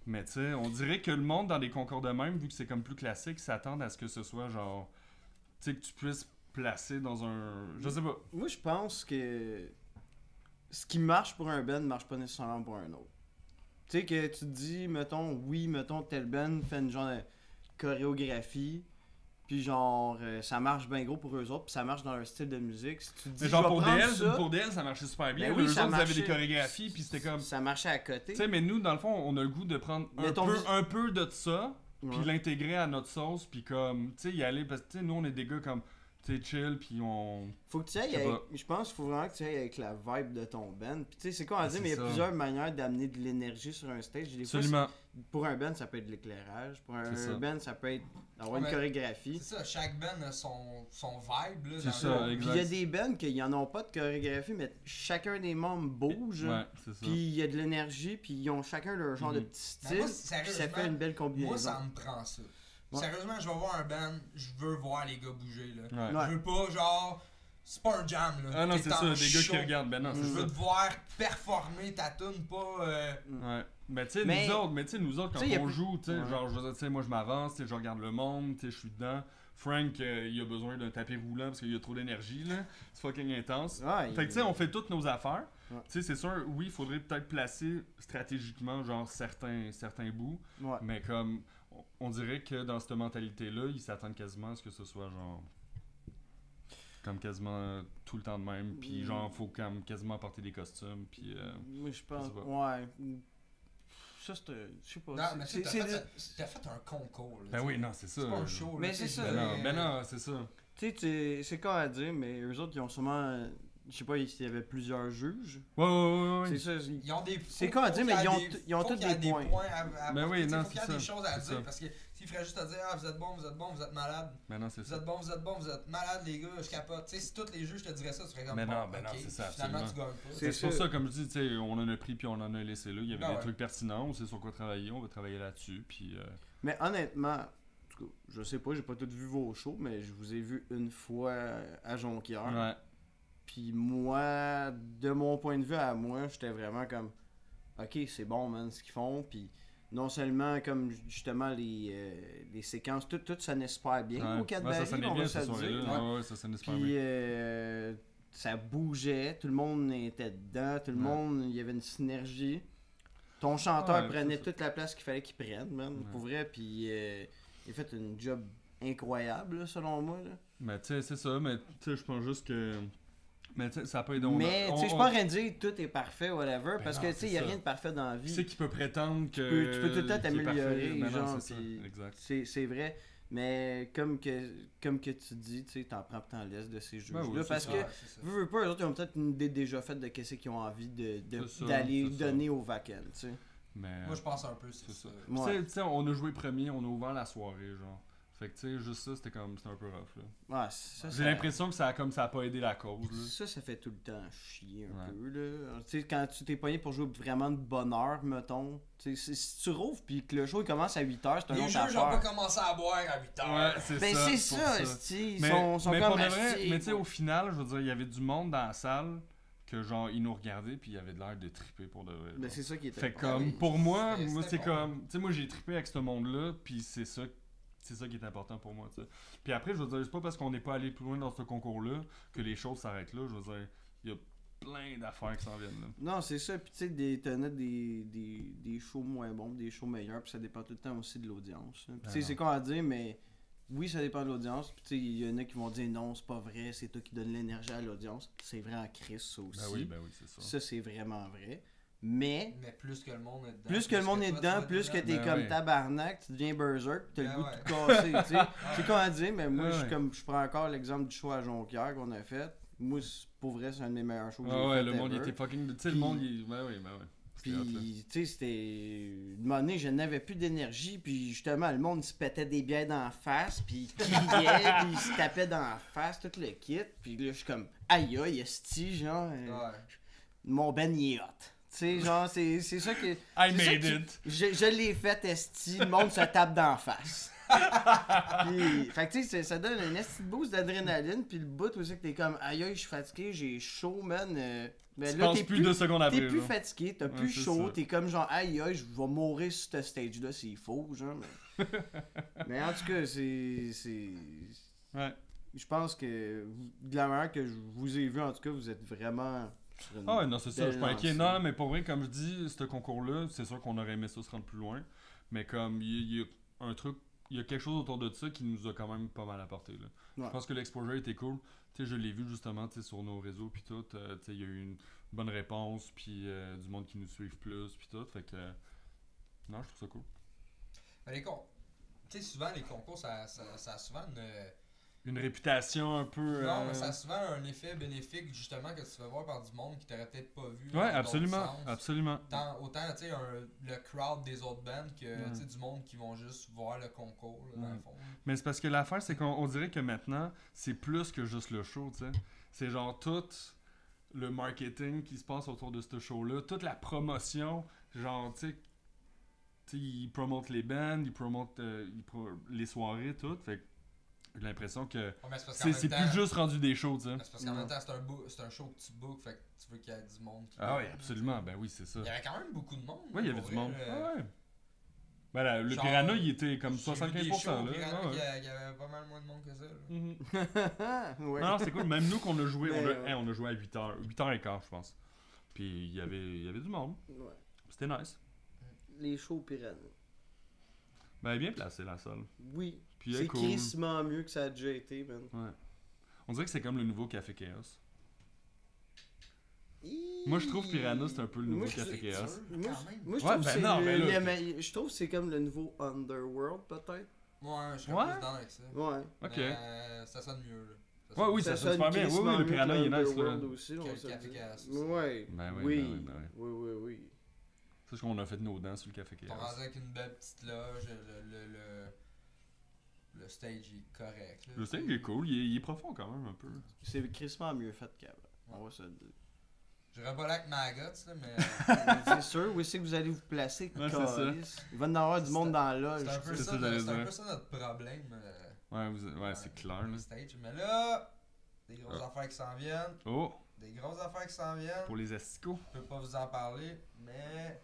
Mais tu sais, on dirait que le monde dans des concours de même, vu que c'est comme plus classique, s'attend à ce que ce soit genre, tu sais, que tu puisses placer dans un... Je sais pas. Moi, je pense que ce qui marche pour un band ne marche pas nécessairement pour un autre. Tu sais, que tu te dis, mettons, tel band fait une genre de chorégraphie, puis genre, ça marche bien gros pour eux autres, puis ça marche dans leur style de musique. Si tu te dis, Mais genre je vais prendre pour DL, ça marchait super bien. Ben oui, Eux ça autres, ils avaient marchait. des chorégraphies, puis c'était comme... ça marchait à côté. Tu sais, mais nous, dans le fond, on a le goût de prendre Mettons, un peu de ça, puis Ouais. l'intégrer à notre sauce, puis comme, tu sais, y aller, parce que tu sais, nous, on est des gars comme, tu sais, chill, puis on... Faut que tu ailles Je sais avec, pas. je pense qu'il faut vraiment que tu ailles avec la vibe de ton band. Puis tu sais, c'est quoi à dire, C'est mais il y a ça. plusieurs manières d'amener de l'énergie sur un stage. Des fois, Absolument. pour un band, ça peut être de l'éclairage. Pour un C'est ça. band, ça peut être d'avoir une Ouais. chorégraphie. C'est ça, chaque band a son vibe, là. C'est dans ça, le fond. Puis exact. il y a des bands qui en ont pas de chorégraphie, mais chacun des membres bouge. Ouais, c'est ça. Puis il y a de l'énergie, puis ils ont chacun leur genre de Mhm. petit Mais style. moi, Puis ça sérieusement, fait une belle combinaison. Moi, ça me prend ça. Ouais. Sérieusement, je vais voir un band, je veux voir les gars bouger, là. Ouais. Ouais. Je veux pas, genre, c'est pas un jam, là. Ah non, T'es c'est en ça, des gars show. qui regardent, ben non, Je c'est veux ça. te voir performer ta tune, pas... Ouais. Mais tu sais, Mais- nous autres, quand tu sais, y a on plus- joue, tu sais, Ouais. genre, je veux dire, tu sais, moi je m'avance, tu sais, je regarde le monde, tu sais, je suis dedans. Frank, il a besoin d'un tapis roulant parce qu'il y a trop d'énergie, là. C'est fucking intense. Ouais, Fait que tu sais, on fait toutes nos affaires. Ouais. Tu sais, c'est sûr, oui, il faudrait peut-être placer stratégiquement, genre, certains bouts. Ouais. Mais comme, on dirait que dans cette mentalité-là, ils s'attendent quasiment à ce que ce soit, genre, comme quasiment tout le temps de même. Puis genre, faut quand même quasiment porter des costumes. Puis Moi, je pense. Je sais pas. Ouais. Ça, c'est. Je sais pas. Non, mais c'est- t'as c'est- fait un concours, là. ben tu oui, sais. non, c'est ça. C'est pas un show, là. Mais tu sais, c'est je ça. veux Ben dire, non, c'est ça. Tu sais, c'est quoi à dire, mais eux autres, ils ont sûrement. Je sais pas s'il y avait plusieurs juges. Ouais. C'est ça. Ils ont des. C'est faut- quoi à faut dire, qu'il y mais ait ils ont des- t- ils ont faut tous qu'il y ait des points. à Ben apporter, oui, tu sais, non, faut qu'il y ait c'est des ça, choses à c'est dire. ça. Parce que s'ils feraient juste à dire, ah, vous êtes bon, vous êtes malade. Ben non, c'est Vous ça. êtes bon, vous êtes malade, les gars, je capote. Tu sais, si tous les juges te diraient ça, tu serais comme. Mais non, bon, ben non, ok, c'est ça, Finalement, tu absolument. gagnes pas. C'est C'est pour sûr. ça, comme je dis, tu sais, on en a pris puis on en a laissé là. Il y avait Ah des ouais. trucs pertinents, on sait sur quoi travailler, on va travailler là-dessus. Puis Mais honnêtement, en tout cas, je sais pas, j'ai pas tout vu vos shows, mais je vous ai vu une fois à Jonquière. ouais. Puis moi, de mon point de vue à moi, j'étais vraiment comme, ok, c'est bon, man, ce qu'ils font. Puis non seulement comme justement les séquences, tout sonnait super bien Ouais. au 4 Ouais, ça barils, sonnait on bien va se cette le soirée-là. dire. Ouais, ça sonnait super Puis bien. ça bougeait, tout le monde était dedans, tout le Ouais. monde, il y avait une synergie. Ton chanteur Ouais, prenait c'est ça. toute la place qu'il fallait qu'il prenne, man, Ouais. pour vrai. Puis il a fait une job incroyable, là, selon moi. Là. Mais tu sais, c'est ça, mais tu sais, je pense juste que. Mais tu sais, ça peut être. Mais tu sais, je suis pas en train de dire que tout est parfait, whatever, Ben parce non, que tu sais, c'est il y a ça. rien de parfait dans la Qui vie. c'est qui peut prétendre que. Tu peux tout le temps qu'il est t'améliorer, parfait? Mais non, genre, c'est ça, puis exact. c'est vrai. Mais comme que tu dis, tu sais, t'en prends pis t'en laisses de ces jeux-là. Ben oui, c'est parce ça. que, Ouais, c'est ça. veux pas, eux autres, ils ont peut-être une idée déjà faite de qu'est-ce qu'ils ont envie C'est ça, d'aller c'est ça. donner aux vacances, tu sais. Mais. Moi, je pense un peu, c'est C'est ça. ça. Ouais. Tu sais, on a joué premier, on a ouvert la soirée, genre. Fait que tu sais, juste ça, c'était un peu rough là. Ouais, J'ai l'impression que ça a pas aidé la cause là. Ça fait tout le temps chier un Ouais. peu, là. Tu sais, quand tu t'es pogné pour jouer vraiment de bonne heure, mettons, tu sais, si tu rouvres pis que le show il commence à 8h, c'est un Les autre jeux, j'ont pas affaire. commencé à boire à 8h. Ouais, c'est Ben ça. c'est pour ça, esti, ils Mais, sont mais comme pour de vrai, esti, mais tu sais, au final, je veux dire, il y avait du monde dans la salle que genre, ils nous regardaient puis il avait de l'air de triper pour de vrai. Ben genre. c'est ça qui était. Fait que Ah comme, oui, pour moi, c'était c'est bon. comme, tu sais, moi j'ai trippé avec ce monde-là, puis c'est ça qui est important pour moi, tu sais. Puis après, je veux dire, c'est pas parce qu'on n'est pas allé plus loin dans ce concours-là que les choses s'arrêtent là, je veux dire, il y a plein d'affaires qui s'en viennent là. Non, c'est ça, pis tu sais, t'en as des shows moins bons, des shows meilleurs, pis ça dépend tout le temps aussi de l'audience. Hein. Pis tu sais, Ah c'est con à dire, mais oui, ça dépend de l'audience, pis tu sais, il y en a qui vont dire non, c'est pas vrai, c'est toi qui donnes l'énergie à l'audience. C'est vrai en Chris, ça aussi. Ben oui, c'est ça. Ça, c'est vraiment vrai. Mais Mais plus que le monde est dedans. plus que le monde est toi, dedans, tu plus vas que être t'es Ben comme oui. tabarnak, tu deviens berserk, pis t'as le Ben goût ouais. de tout casser, tu sais. C'est con à dire, mais moi, Ouais, je suis ouais. comme, je prends encore l'exemple du show à Jonquière qu'on a fait. Moi, pour vrai, c'est un de mes meilleurs shows que j'ai Ah ouais, fait le monde il ever. était fucking. Tu sais, le Puis- monde il. Ben oui, ben oui. C'était hot, là. Puis, tu sais, c'était. Un moment donné, je n'avais plus d'énergie, puis justement, le monde il se pétait des bières dans la face, puis il criait, puis il se tapait dans la face, tout le kit. Puis là, je suis comme, aïe aïe, esti, genre, Ouais. mon ben il est hot. Tu sais, genre, c'est ça que. I c'est ça made qui- it! Je l'ai fait, esti, le monde se tape dans la face. Puis, fait que tu sais, ça donne un esti de boost d'adrénaline, puis le bout aussi que t'es comme, aïe aïe, je suis fatigué, j'ai chaud, man. Mais Tu là, penses t'es plus 2 secondes après. T'es plus là. fatigué, t'as Ouais, plus c'est chaud, ça. t'es comme genre aïe aïe, je vais mourir sur ce stage-là s'il faut, genre. Mais en tout cas, c'est. Ouais. Je pense que de la manière que je vous ai vu, en tout cas, vous êtes vraiment. sur une Ah ouais, non, c'est ça, je suis pas belle inquiet. lancée. Non, mais pour vrai, comme je dis, ce concours-là, c'est sûr qu'on aurait aimé ça se rendre plus loin. Mais comme, il y a un truc, il y a quelque chose autour de ça qui nous a quand même pas mal apporté, là. Ouais. Je pense que l'exposure était cool. Tu sais, je l'ai vu justement, tu sais, sur nos réseaux puis tout. Tu sais, il y a eu une bonne réponse, puis du monde qui nous suivent plus, puis tout. Fait que, non, je trouve ça cool. Mais tu sais, souvent, les concours, ça a souvent Une réputation un peu... Non, mais ça a souvent un effet bénéfique, justement, que tu fais voir par du monde qui t'aurait peut-être pas vu. Ouais, dans d'autres absolument, sens. absolument. Autant, tu sais, le crowd des autres bands que, Ouais. tu sais, du monde qui vont juste voir le concours, là, dans Ouais. le fond. Mais c'est parce que l'affaire, c'est qu'on dirait que maintenant, c'est plus que juste le show, tu sais. C'est genre tout le marketing qui se passe autour de ce show-là, toute la promotion, genre, tu sais, ils promotent les bands, ils promotent les soirées, tout. Fait que j'ai l'impression que Ouais, mais c'est parce qu'en c'est même temps- plus juste rendu des shows, tu sais. mais c'est parce qu'en même temps, c'est un show que tu bookes, fait que tu veux qu'il y ait du monde. Qui Ah oui, vienne, absolument, ben oui, c'est ça. Il y avait quand même beaucoup de monde. Ouais, il y avait pour du vrai, monde. là. Ah ouais. Ben là, le Genre, Piranha, il était comme J'ai vu 75%, des shows, là. Piranha, Ah ouais. qu'il y avait pas mal moins de monde que ça. là. Mhm. Ouais. Non, non, c'est cool. Même nous qu'on a joué, Mais, on a joué à 8h, 8h15, je pense. Puis il y avait du monde. Ouais. C'était nice. Les shows Piranha. Ben, bien placé la salle. Oui. Puis C'est cool. crissement mieux que ça a déjà été, man. Ouais. On dirait que c'est comme le nouveau Café Chaos. Moi, je trouve Piranha, c'est un peu le nouveau Moi, je Café sais- Chaos. Moi, Quand même. moi, je Ouais, trouve ben que c'est non, ben là, je trouve que c'est comme le nouveau Underworld, peut-être. Ouais, je serais Ouais. plus dedans avec ça. Ouais. Ok. Mais, ça sonne mieux, là. Ça Ouais, sonne oui, mieux. ça sonne super bien. Oui, crissement oui, le mieux Piranha, que il est nice, là. Underworld aussi, Que on le se Café dit. Chaos aussi. Ouais. Ben oui, Oui. ben oui, ben oui. Oui, oui, oui. C'est ce qu'on a fait de nos dents sur le Café T'es Chaos. rendu avec une belle petite loge, le stage est correct. Là. Le stage est cool, il est profond quand même un peu. C'est crissement mieux fait qu'avant. On va se le dire. J'irais pas là avec Maggots, là, mais C'est sûr, où c'est que vous allez vous placer, Ouais, c'est ça. câlisse. Il va y en avoir du monde dans la loge. c'est un peu c'est ça, ça, j'allais c'est un dire. peu ça notre problème. Ouais, c'est clair, là. Le stage. Mais là, des grosses Ah. affaires qui s'en viennent. Oh, Des grosses affaires qui s'en viennent. pour les asticots. Je peux pas vous en parler, mais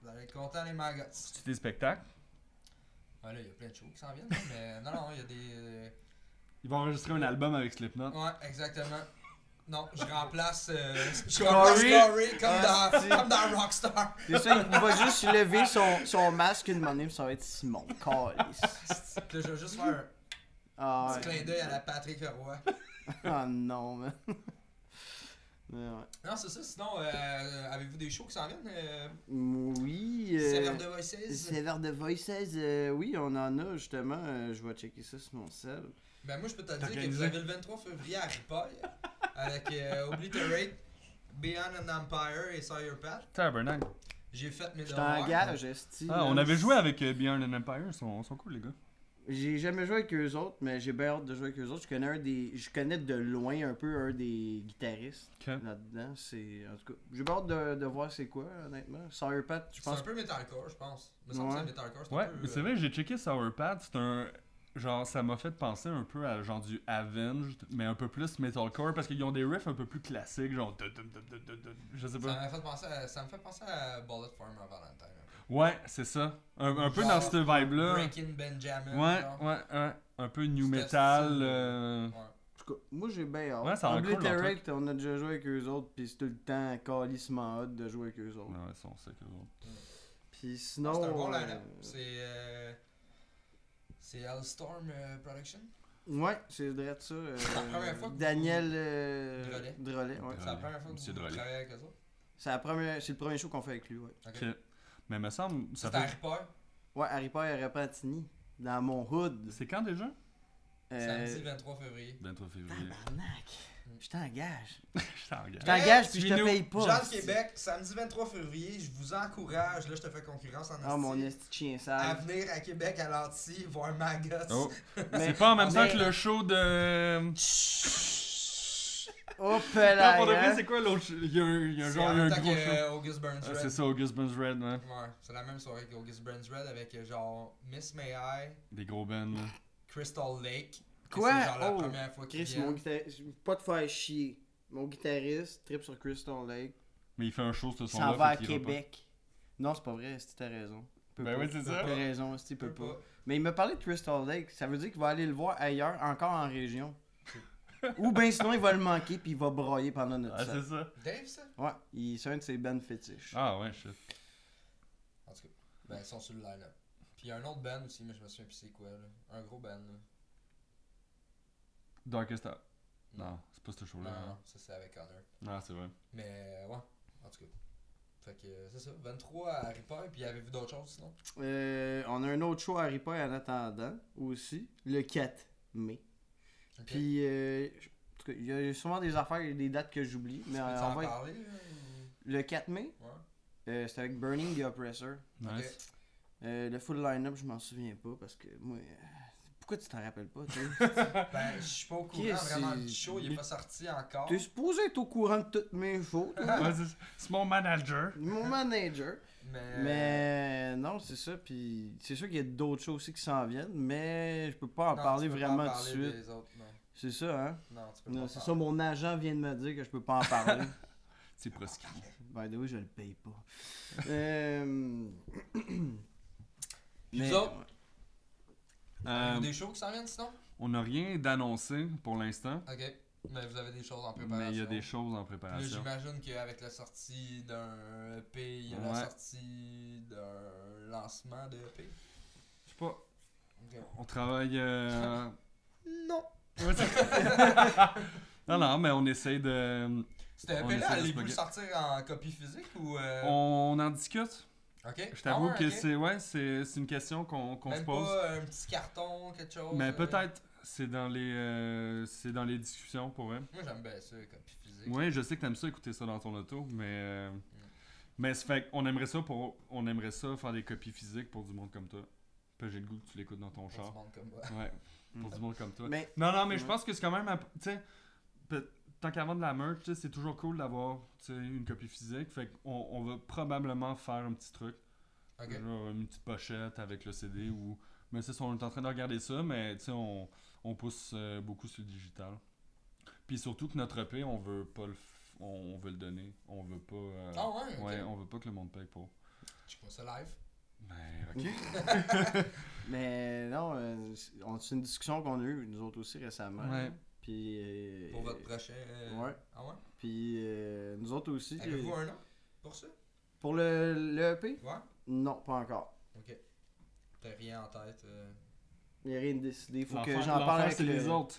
vous allez être contents, les Maggots. C'est des spectacles. Ah, là, il y a plein de shows qui s'en viennent, là, mais non, il y a des. Ils vont enregistrer un album avec Slipknot. Ouais, exactement. Non, je remplace Corey. Corey comme, Ah, si. comme dans Rockstar. C'est ça, il va juste lever son masque une monnaie, ça va être Simon. Câlisse. Puis là, je vais juste faire un Ah, petit clin d'œil à la Patrick Roy. Ah non, man. Mais ouais. Non, c'est ça. Sinon, avez-vous des shows qui s'en viennent Oui. Sévère de Voices. Sévère de Voices, oui, on en a justement. Je vais checker ça sur mon sel. Ben, moi, je peux te dire que Organisé. vous avez le 23 février à Ripoll avec Obliterate, Beyond an Empire et Sire Path. Tabernacle. J'ai fait mes Je devoirs. t'engage, esti. Ah, on avait joué avec Beyond an Empire, ils sont cool, les gars. J'ai jamais joué avec eux autres, mais j'ai bien hâte de jouer avec eux autres. Je connais de loin un peu un des guitaristes Ok. là-dedans. En tout cas, j'ai bien hâte de voir c'est quoi, honnêtement. Sourpat, je C'est un pense. peu metalcore, je pense. Il me semble que Ouais. c'est metalcore. C'est Ouais, un peu, mais c'est vrai, j'ai checké Sourpad, c'est un... Genre, ça m'a fait penser un peu à genre du Avenged, mais un peu plus metalcore, parce qu'ils ont des riffs un peu plus classiques, genre... Je sais Ça pas. ça me fait penser à Bullet for My Valentine. Ouais, c'est ça. Un peu Genre, dans cette vibe-là. Breaking Benjamin. Ouais, genre. ouais. Un peu new Ce metal. style, euh, Ouais. En tout cas, moi j'ai bien hâte. Ouais, ça a l'air cool, leur Obliterate, on a déjà joué avec eux autres, puis c'est tout le temps calissement hot de jouer avec eux autres. Ouais, ça, on sait que autres. Puis sinon. C'est un bon line-up. euh, C'est Hellstorm Production. Ouais, c'est vrai de ça. la première fois que Daniel Drolet. ouais. C'est la première fois que Monsieur vous Drolet. travaillez avec eux autres. C'est le premier show qu'on fait avec lui, ouais. Ok. Ok. Mais me semble, ça C'était fait... Harry Potter. Ouais, Harry Potter à Repentigny, dans mon hood. C'est quand déjà? Samedi 23 février. 23 février. Tabarnak. Je t'engage. Je t'engage. Je t'engage puis je te suis-nous. paye pas. Jean de Québec, samedi 23 février, je vous encourage, là je te fais concurrence en Ah, mon esti, esti de chien à sale. venir à Québec à l'anti, voir Maggots. Oh. Mais- C'est pas en même temps mais- que le show de... Oh, Non, pelage. pour de vrai, c'est quoi l'autre show? Il y a un C'est genre, en il y a un même temps gros que show. August Burns Ah, Red. c'est ça, August Burns Red, ouais. Ouais, c'est la même soirée qu'August Burns Red avec genre Miss May I, Des gros bands, là. Crystal Lake. Quoi? C'est genre la Oh, première fois qu'ils Chris, mon viennent. guitariste. Pas te faire chier. Mon guitariste trip sur Crystal Lake. Mais il fait un show ce Il son-là. s'en va à fait qu'il ira pas. Québec. Non, c'est pas vrai, si t'as raison. Il peut Ben pas. oui, c'est ça. T'as raison, si il peut Peut pas. pas. Mais il m'a parlé de Crystal Lake, ça veut dire qu'il va aller le voir ailleurs, encore en région. Ou ben sinon il va le manquer puis il va broyer pendant notre Ah, set. c'est ça. Dave, ça? Ouais, c'est un de ses bands fétiches. Ah, ouais, shit. En tout cas, ben ils sont sur le line-up. Puis il y a un autre band aussi, mais je me souviens plus c'est quoi là. Un gros band là. Darkest Hour. Non, c'est pas ce show-là. Non, hein. non, ça c'est avec Honor. Non, c'est vrai. Mais ouais, en tout cas. Fait que c'est ça, 23 à Harry Potter, puis avez-vous d'autres choses sinon? On a un autre show à Harry Potter en attendant aussi, le 4 mai. Ok. Puis, en tout cas, il y a sûrement des affaires et des dates que j'oublie, mais Tu peux on en va être- parler là, ou- le 4 mai, Ouais. c'est avec Burning the Oppressor. Nice. Le full line-up, je m'en souviens pas parce que moi. Pourquoi tu t'en rappelles pas, tu sais? Ben, je suis pas au courant Chris, vraiment c'est- du show, il est pas sorti encore. T'es supposé être au courant de toutes mes fautes, toi. Ouais, c'est mon manager. Mon manager. Mais, Mais non, c'est ça. Puis c'est sûr qu'il y a d'autres choses aussi qui s'en viennent, mais je peux pas en non, parler tu peux pas vraiment en tout de parler suite. des autres, non. C'est ça, hein? Non, tu peux Non, pas c'est en ça, parler. mon agent vient de me dire que je peux pas en parler. C'est proscrit. By the way, je le paye pas. Puis vous autres? Euh, Avez-vous des shows qui s'en viennent sinon? on n'a rien d'annoncé pour l'instant, Ok. Mais vous avez des choses en préparation. mais il y a des choses en Là, préparation. j'imagine qu'avec la sortie d'un EP, il y a la Ouais. sortie d'un lancement de EP. Je sais pas. Ok. On travaille. Non. Ouais, non, non, mais on essaye de. C'était On EP là, essaie de allez-vous se le sortir en copie physique ou. On en discute. Ok. Je t'avoue Ah ouais, que ok. c'est une question qu'on se Même pose. pas un petit carton, quelque chose. Mais peut-être c'est dans les discussions pour elle. Moi j'aime bien ça, copie physique. Ouais, je sais que t'aimes ça écouter ça dans ton auto, mais c'est fait on aimerait ça faire des copies physiques pour du monde comme toi. Puis j'ai le goût que tu l'écoutes dans ton Pour du char. monde comme moi. Ouais, pour du monde comme toi. Mais Non, mais je Ouais. pense que c'est quand même tu sais tant qu'à vendre de la merch, tu sais, c'est toujours cool d'avoir tu sais, une copie physique. Fait qu'on va probablement faire un petit truc. Ok. Genre une petite pochette avec le CD ou. Mais c'est ça, on est en train de regarder ça, mais tu sais, on pousse beaucoup sur le digital. Puis surtout que notre EP, on veut pas on veut le donner. On veut pas. Ah ouais, ok. Ouais, on veut pas que le monde paye pour. Tu vois ça live? Ben, ok. Mais non, c'est une discussion qu'on a eue, nous autres aussi récemment. Ouais. Puis. Pour votre prochain. Ouais. Ah ouais? Puis nous autres aussi. Avez-vous un nom pour ça? Pour le EP? Ouais? Non, pas encore. Ok. T'as rien en tête? Il n'y a rien de décidé. Faut que L'enfer- j'en parle l'enfer, avec c'est les autres.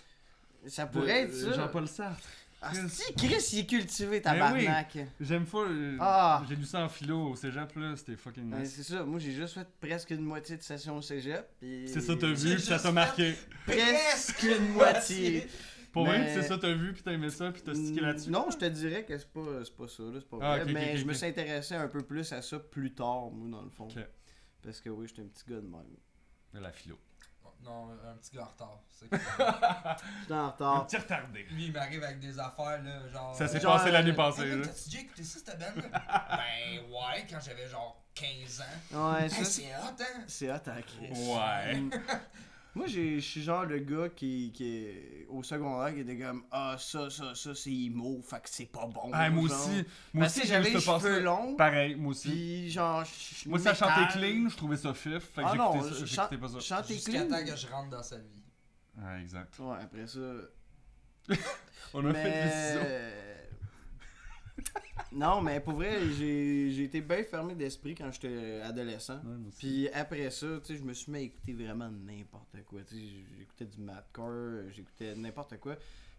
Ça pourrait être ça. Jean-Paul Sartre. Ah, si, Chris, il est cultivé, Mais tabarnak. J'aime pas. Ah. J'ai lu ça en philo au cégep, là. C'était fucking Ouais, nice. c'est ça, moi j'ai juste fait presque une moitié de session au cégep. Puis... C'est ça, t'as J'ai vu, puis ça juste t'a marqué. Presque une moitié. Pour Mais- vrai, c'est ça, t'as vu, puis t'as aimé ça, puis t'as stické là-dessus. Non, je te dirais que c'est pas ça, là, c'est pas Ah, vrai. ok, mais ok, je me ok. suis intéressé un peu plus à ça plus tard, moi, dans le fond. Ok. Parce que oui, j'étais un petit gars de même. La philo. Non, un petit gars en retard. C'est que- J'étais en Un retard. petit retardé. Lui, il m'arrive avec des affaires, là, genre... Ça s'est genre, passé l'année Hey, passée, man, là. t'as-tu déjà écouté ça, cette band-là? Ben, ouais, quand j'avais genre 15 ans. Ouais, Hey, ça, c'est hot, hein? c'est hot, hein, Chris. Ouais. Moi, je suis genre le gars qui est au secondaire qui était comme ah ça c'est emo, fait que c'est pas bon. Ah, moi genre. aussi. Parce que j'avais les cheveux longs, Pareil, moi aussi. puis genre Moi, ça chantait clean, je trouvais ça fif. Fait que Ah non, j'écoutais pas ça. chanter Jusqu'à clean. temps que je rentre dans sa vie. Ouais, exact. Ouais, après ça. On a fait des ciseaux. Non, mais pour vrai, j'ai été bien fermé d'esprit quand j'étais adolescent. Ouais, moi aussi. Puis après ça, tu sais, je me suis mis à écouter vraiment n'importe quoi. Tu sais, j'écoutais du mathcore, j'écoutais n'importe quoi.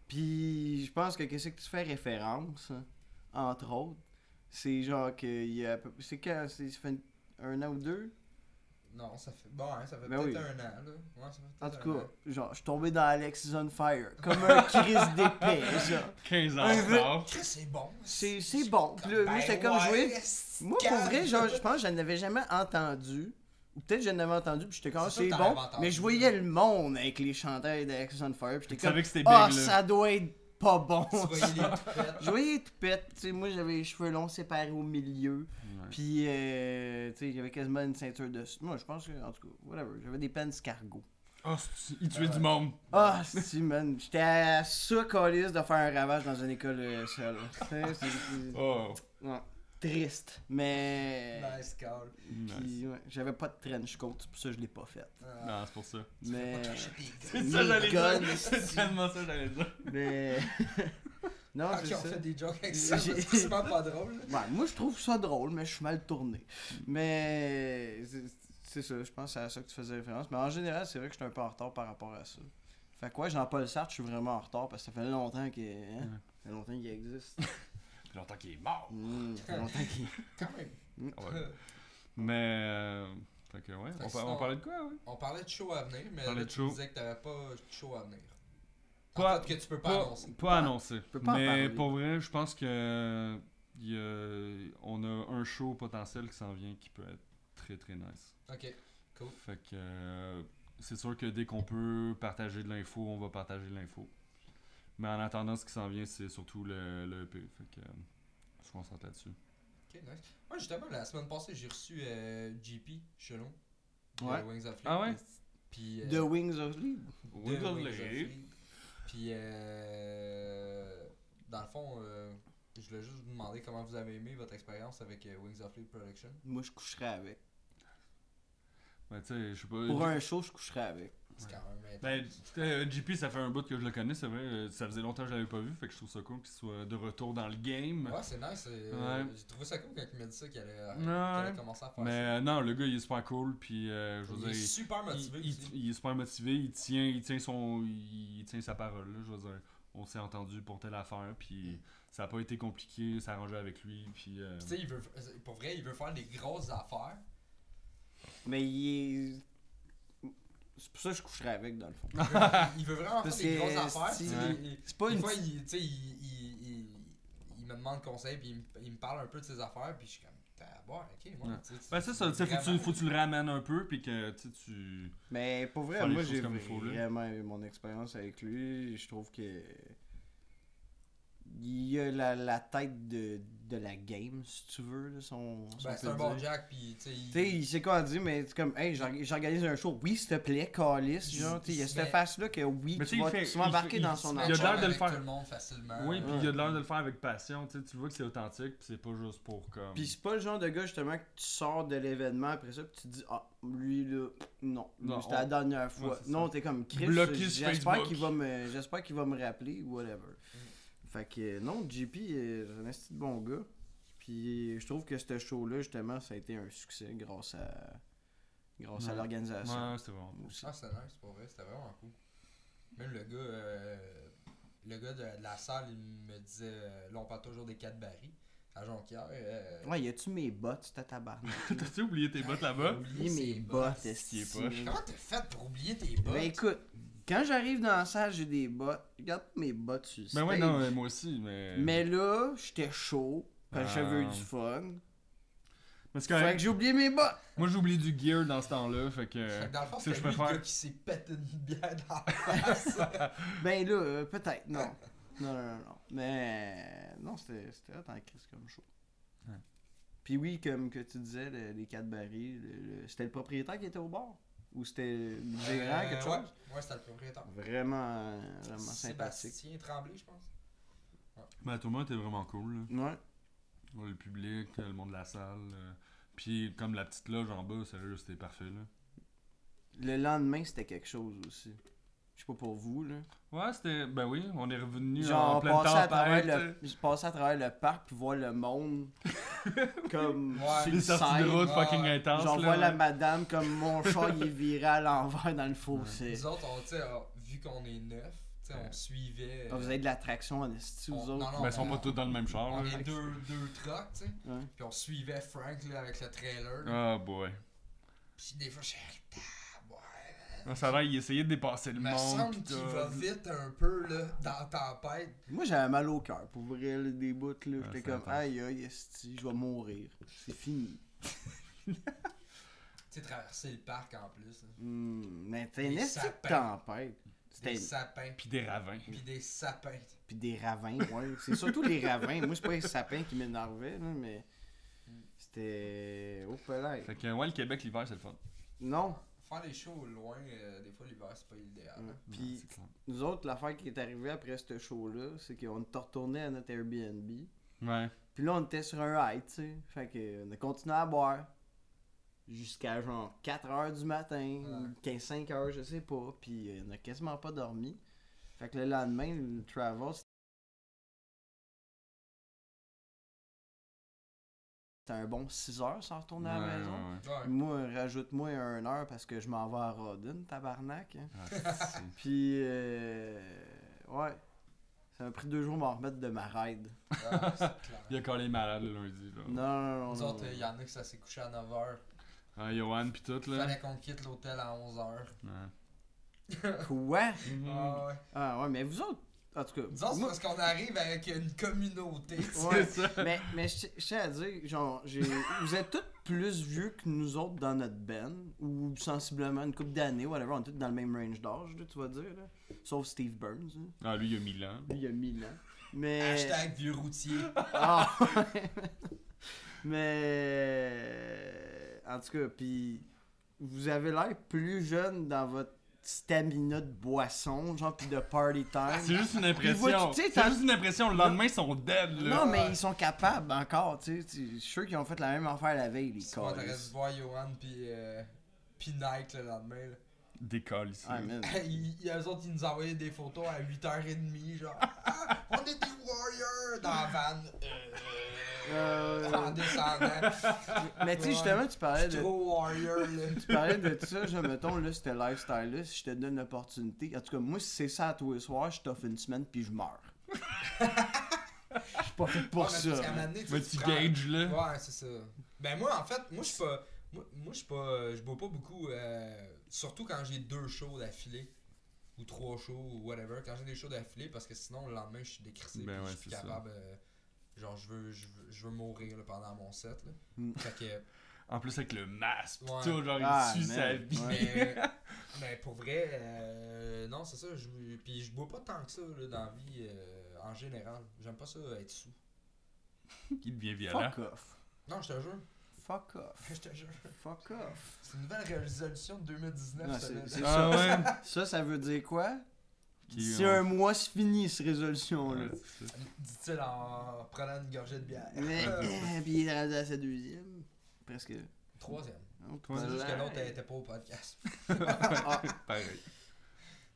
Puis je pense que qu'est-ce que tu fais référence, hein, entre autres, c'est genre que il y a c'est quand ça fait un an ou deux. Non, ça fait... Bon, hein, ça fait Ben peut-être oui. un an, là. Ouais, ça fait En peut-être tout un cas, an. genre, je suis tombé dans Alex is on Fire, comme un crise d'épée, genre. 15 ans Un en retard. Chris, c'est bon. C'est bon. Puis là, moi, j'étais comme joué. Moi, pour vrai, genre, je pense que je n'avais jamais entendu. Ou peut-être que je n'avais entendu, puis j'étais comme, C'est sûr c'est que bon. t'en avais entendu. Mais je voyais le monde avec les chanteurs d'Alex is on Fire, puis Tu j'étais savais comme, que c'était big, ah, là. ça doit être pas bon. Tu voyais les toupettes. Je voyais les toupettes, tu sais, moi j'avais les cheveux longs séparés au milieu, Ouais. puis tu sais, j'avais quasiment une ceinture de... Moi, je pense que, en tout cas, whatever, j'avais des pants cargo. Oh, il tuait du monde. Ah, si, man, j'étais à ça, calice, de faire un ravage dans une école seule. Oh. Ouais, triste, mais... Nice call. Nice. Puis, ouais, j'avais pas de trench coat, c'est pour ça que je l'ai pas fait. Non, c'est pour ça. Mais... Pas cacher tes gars. C'est Mes ça, j'allais guns, dire. C'est tellement ça, j'allais dire. Mais... non, Ok, c'est on ça. fait des jokes avec ça, J'ai- parce que c'est vraiment pas drôle. là. Ouais, moi, je trouve ça drôle, mais je suis mal tourné. Mais... C'est ça, je pense que c'est à ça que tu faisais référence. Mais en général, c'est vrai que je suis un peu en retard par rapport à ça. Fait que ouais, Jean-Paul Sartre, je suis vraiment en retard parce que ça fait longtemps qu'il ça fait longtemps qu'il existe. Ça fait longtemps qu'il est mort. Ça fait longtemps qu'il... Quand même. Ah ouais. Mais. Fait que ouais. Fait que On sinon- parlait de quoi, ouais? On parlait de show à venir, mais Parlait là, de tu show. disais que t'avais pas de show à venir. Pas- En fait, que tu peux pas annoncer. Pas annoncé. peux pas en Mais parler. pour vrai, je pense que. On a un show potentiel qui s'en vient qui peut être très très nice. Ok, cool. Fait que. C'est sûr que dès qu'on peut partager de l'info, on va partager de l'info. Mais en attendant, ce qui s'en vient, c'est surtout le EP. Fait que. On se concentre là-dessus. Ok, nice. Moi, justement, la semaine passée, j'ai reçu JP Chelon. De Ouais. Wings of Lead. Ah ouais? Puis, The Wings of Lead. de Wings of Wings of Lead. Lead. Puis, dans le fond, je voulais juste vous demander comment vous avez aimé votre expérience avec Wings of Lead Production. Moi, je coucherais avec. Ben, tu sais, je sais pas. Pour un show, je coucherais avec. C'est quand même Ben, intense. JP, ça fait un bout que je le connais, c'est vrai. Ça faisait longtemps que je l'avais pas vu, fait que je trouve ça cool qu'il soit de retour dans le game. Ouais, c'est nice. Ouais. J'ai trouvé ça cool quand il m'a dit ça qu'il allait, Ouais. qu'il allait commencer à faire Mais ça. non, le gars, il est super cool, puis je veux Il dire. est super motivé aussi. Il est super motivé, il tient sa parole, là, je veux dire. On s'est entendu pour telle affaire, puis ça a pas été compliqué, s'arranger avec lui, puis. Tu sais, pour vrai, il veut faire des grosses affaires. Mais il est... C'est pour ça que je coucherais avec, dans le fond. Il veut vraiment Parce faire des que grosses affaires. si- tu sais, Ouais. C'est pas des une... fois, tu sais, il me demande conseil, puis il me parle un peu de ses affaires, puis je suis comme, bon, ok, moi, Ouais. tu sais. Ben, c'est ça, tu sais, faut que tu le ramènes un peu, puis que tu. Mais pour vrai, Faire les moi, choses j'ai comme il faut, là. vraiment aimé mon expérience avec lui. Je trouve que... Il a la tête de la game, si tu veux, là, Ben, c'est un bon Jack, puis tu sais. Tu sais, il sait quoi dire, mais c'est comme, hey, j'organise un show. Oui, s'il te plaît, calice. Genre, tu sais, il y a cette Mais- face-là que oui, Mais tu tu sais, vas il fait- embarquer il- dans il- son il a Il affaire. l'air de le faire. tout le monde facilement. Oui, puis Ouais. il a l'air de le faire avec passion, tu sais, tu vois que c'est authentique, puis c'est pas juste pour comme. Puis c'est pas le genre de gars, justement, que tu sors de l'événement après ça, puis tu te dis, ah, lui, là, non. Lui, Non, c'était la dernière fois. Ouais, c'est non, ça. t'es comme Chris. Bloqué sur J'espère Facebook. j'espère qu'il va me rappeler, ou whatever. Fait que, non, JP, c'est un esti de bon gars. Puis je trouve que ce show-là, justement, ça a été un succès grâce à Ouais. l'organisation. Ouais, c'était vraiment. Aussi. Ah, c'était nice, pour vrai, c'était vraiment cool. Même le gars de la salle, il me disait, là, on parle toujours des 4 barils à Jonquière. Ouais, y a-tu mes bottes, c'était tabarnak? T'as-tu oublié tes bottes là-bas? Oublié mes bottes, esti. est poche. Comment t'as fait pour oublier tes bottes? Ben écoute, quand j'arrive dans la salle, j'ai des bottes. Regarde mes bottes sur le Ben ouais, stage. non, moi aussi, mais. Mais là, j'étais chaud, parce que j'avais eu Ah. du fun. Mais c'est Fait que correct. j'ai oublié mes bottes. Moi, j'oublie du gear dans ce temps-là, fait que... Fait que dans le fond, ça, c'est je lui le préfère. gars qui s'est pété une bière dans la face. Ben là, peut-être, non. Non. Mais non, c'était hot en crise comme show. Ouais. Puis oui, comme que tu disais, les 4 barils, c'était le propriétaire qui était au bar? Ou c'était le gérant, quelque chose? Ouais, c'était le propriétaire. Vraiment sympathique. Sébastien Tremblay, je pense. Ben, tout le monde était vraiment cool, là. Ouais. Ouais, le public, le monde de la salle. Puis comme la petite loge en bas, sérieux, c'était parfait, là. Le lendemain, c'était quelque chose aussi. Je sais pas pour vous, là. Ouais, c'était... Ben oui, on est revenu Genre, en pleine passer à tempête. travers je passais à travers le parc puis voir le monde comme Ouais. sur Les le sorties de side. route fucking Ouais. intenses, Genre, là. voir la madame comme mon chat il est viré à l'envers dans le fossé. Nous autres, tu sais, vu qu'on est neuf, tu sais, on suivait. Ah, vous avez de l'attraction en esti, vous on- autres? non, Ben, ils sont pas tous dans le même char, On là. est deux trucks, tu sais. Ouais. Puis on suivait Frank là, avec le trailer. Là. Ah, boy. Puis des fois, je suis ouais. Ça a l'air, il essayait de dépasser le Il me monde. semble pis qu'il tout. va vite un peu là, dans la tempête. Moi, j'avais mal au cœur pour vrai, là, des bouts, là. J'étais c'est comme, intense. aïe, aïe, esti, je vais mourir. C'est fini. Tu sais, traverser le parc en plus. Là. Mais t'es Des une esti de sapins. tempête. Des C'était... sapins. Pis des ravins. Puis des sapins. Puis des ravins, ouais. C'est surtout les ravins. Moi, c'est pas les sapins qui m'énervaient, là, mais... C'était... Oh, palais. Fait que, ouais, le Québec, l'hiver, c'est le fun. Non. Faire des shows loin, des fois l'hiver, c'est pas idéal. hein. Puis c'est clair. nous autres, l'affaire qui est arrivée après ce show-là, c'est qu'on est retourné à notre Airbnb. Ouais. Puis là, on était sur un hike, tu sais. Fait que on a continué à boire. Jusqu'à genre 4h du matin, Ouais. 15-5h, je sais pas. Puis on a quasiment pas dormi. Fait que le lendemain, le travel, c'était un bon 6h sans retourner à la maison. Ouais. Moi, rajoute-moi 1 heure parce que je m'en vais à Rodin, tabarnak. Hein. Ah, c'est- Puis, ouais. Ça m'a pris 2 jours de m'en remettre de ma ride. Ah, c'est clair. Il a collé malade le lundi, là. Non. Nous autres, il y en a que ça s'est couché à 9h. Ah, Johan pis tout, là. Fallait qu'on quitte l'hôtel à 11h. Ouais. Quoi? Ah ouais. Ah ouais, mais vous autres, en tout cas. Nous autres, c'est moi- parce qu'on arrive avec une communauté. tu sais. Ouais, C'est ça. mais je tiens à dire, genre, vous êtes tous plus vieux que nous autres dans notre band, ou sensiblement une couple d'années, whatever, on est tous dans le même range d'âge, là, tu vas dire, là. Sauf Steve Burns, là. Ah, lui, il a 1000 ans. Lui, il y a 1000 ans. Mais... Hashtag vieux routier. Ah, ouais. Mais... En tout cas, puis vous avez l'air plus jeune dans votre stamina de boisson, genre, pis de party time. C'est juste une Puis impression. vois, tu sais, C'est t'as- juste une impression. Le lendemain, ils sont dead, là. Non, mais ils sont capables encore, tu sais. Je suis sûr qu'ils ont fait la même affaire la veille, les Sinon, t'aurais dû câlisses. voir Johan pis Nike le lendemain. Là. Décolle ici. Ah, man. Eux autres, ils nous envoyaient des photos à 8h30, genre ah, on est des warriors dans la van. En descendant. Mais tu sais, justement, tu parlais de... Trop warrior, là. Tu parlais de ça, genre, mettons, là, c'était lifestyle-là, si je te donne l'opportunité. En tout cas, moi, si c'est ça à tous les soirs, je t'offre une semaine puis je meurs. Je suis pas fait pour Ouais, mais ça. parce qu'à un moment donné, Mais tu gages, là. Ouais, c'est ça. Ben moi, en fait, moi, je suis pas... Moi, je suis pas... Je bois pas beaucoup, surtout quand j'ai 2 shows d'affilée. Ou 3 shows, ou whatever. Quand j'ai des shows d'affilée, parce que sinon, le lendemain, je suis décrissé. Ben puis ouais, je suis plus c'est ça. capable... genre, je veux mourir là, pendant mon set. Là. Mm. Fait que... En plus, avec le masque, pis Ouais. tout, genre, Ah, il tue man. sa vie. Ouais. Mais pour vrai, non, c'est ça. Puis je bois pas tant que ça là, dans la vie en général. J'aime pas ça être sous. Il devient violent. Fuck off. Non, je te jure. Fuck off. Je te jure. Fuck off. C'est une nouvelle résolution de 2019. Non, ça, là. c'est Ah ouais? ça. Ça veut dire quoi? Qui, Si on- un mois se finit, cette résolution-là. Ouais, c'est ça. Dit-il en prenant une gorgée de bière. Puis il est rendu à sa deuxième. Presque. Troisième. Oh, C'est juste que palais. l'autre était pas au podcast. Ah, Pareil.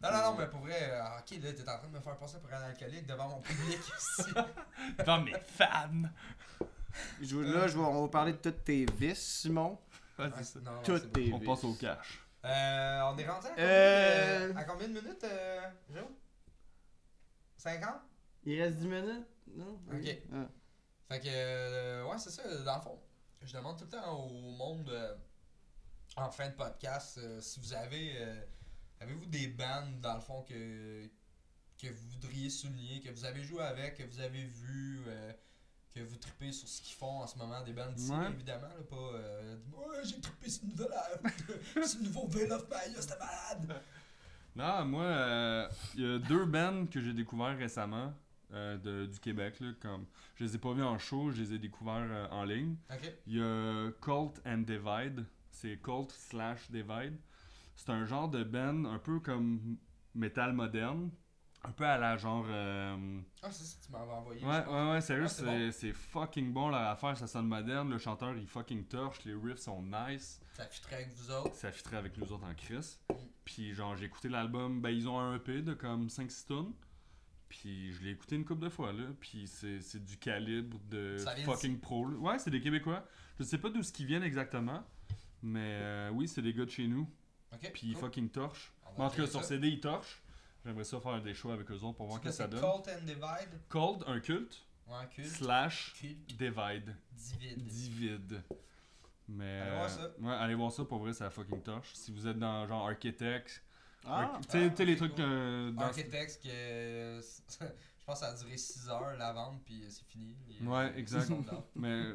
Non, mais pour vrai, ok, là, t'es en train de me faire passer pour un alcoolique devant mon public ici. Dans mes fans. on va parler de toutes tes vices, Simon. Ouais, c'est ça. Non, Toutes c'est bon. tes On vices. passe au cash. On est rendu à combien de minutes, Joe? 50? Il reste 10 minutes? Non? Ok. Ah. Fait que, ouais, c'est ça, dans le fond. Je demande tout le temps au monde, en fin de podcast, si vous avez. Avez-vous des bands, dans le fond, que vous voudriez souligner, que vous avez joué avec, que vous avez vu, que vous trippez sur ce qu'ils font en ce moment, des bands d'ici, Ouais. évidemment, là, pas ouais, j'ai trippé sur le nouveau Veil of Maya, c'était malade! Non, moi, il y a 2 bands que j'ai découverts récemment du Québec. Là, comme, je les ai pas vus en show, je les ai découverts en ligne. Ok. Il y a Cult and Divide. C'est Cult/Divide. C'est un genre de band un peu comme metal moderne. Un peu à la genre... Ah, c'est ça, tu m'avais envoyé. Ouais, sérieux, Ah, c'est bon. c'est fucking bon leur affaire, ça sonne moderne. Le chanteur, il fucking torche, les riffs sont nice. Ça fitterait avec vous autres. Ça fitterait avec nous autres en Chris. Puis genre, j'ai écouté l'album, ben ils ont un EP de comme 5-6 tonnes. Puis je l'ai écouté une couple de fois là, puis c'est du calibre de Ça vient fucking d'ici? pro. Là. Ouais, c'est des Québécois. Je sais pas d'où ce qu'ils viennent exactement, mais oui, c'est des gars de chez nous. Ok. Puis ils cool. fucking torchent. On va Mais en tout cas, checker sur ça. CD, ils torchent. J'aimerais ça faire des shows avec eux autres pour voir C'est ce que quoi, ça donne. c'est Cult and Divide? Cold, un culte, Ouais, culte. / Culte. divide. Divide. Divide. Mais Allez voir ça. ouais, allez voir ça pour vrai, ça fucking torche. Si vous êtes dans genre Architects, Ah, tu sais les ok, trucs cool. dans Architects que je pense que ça a duré 6 heures la vente puis c'est fini. Ouais, exact. Ils sont dedans. mais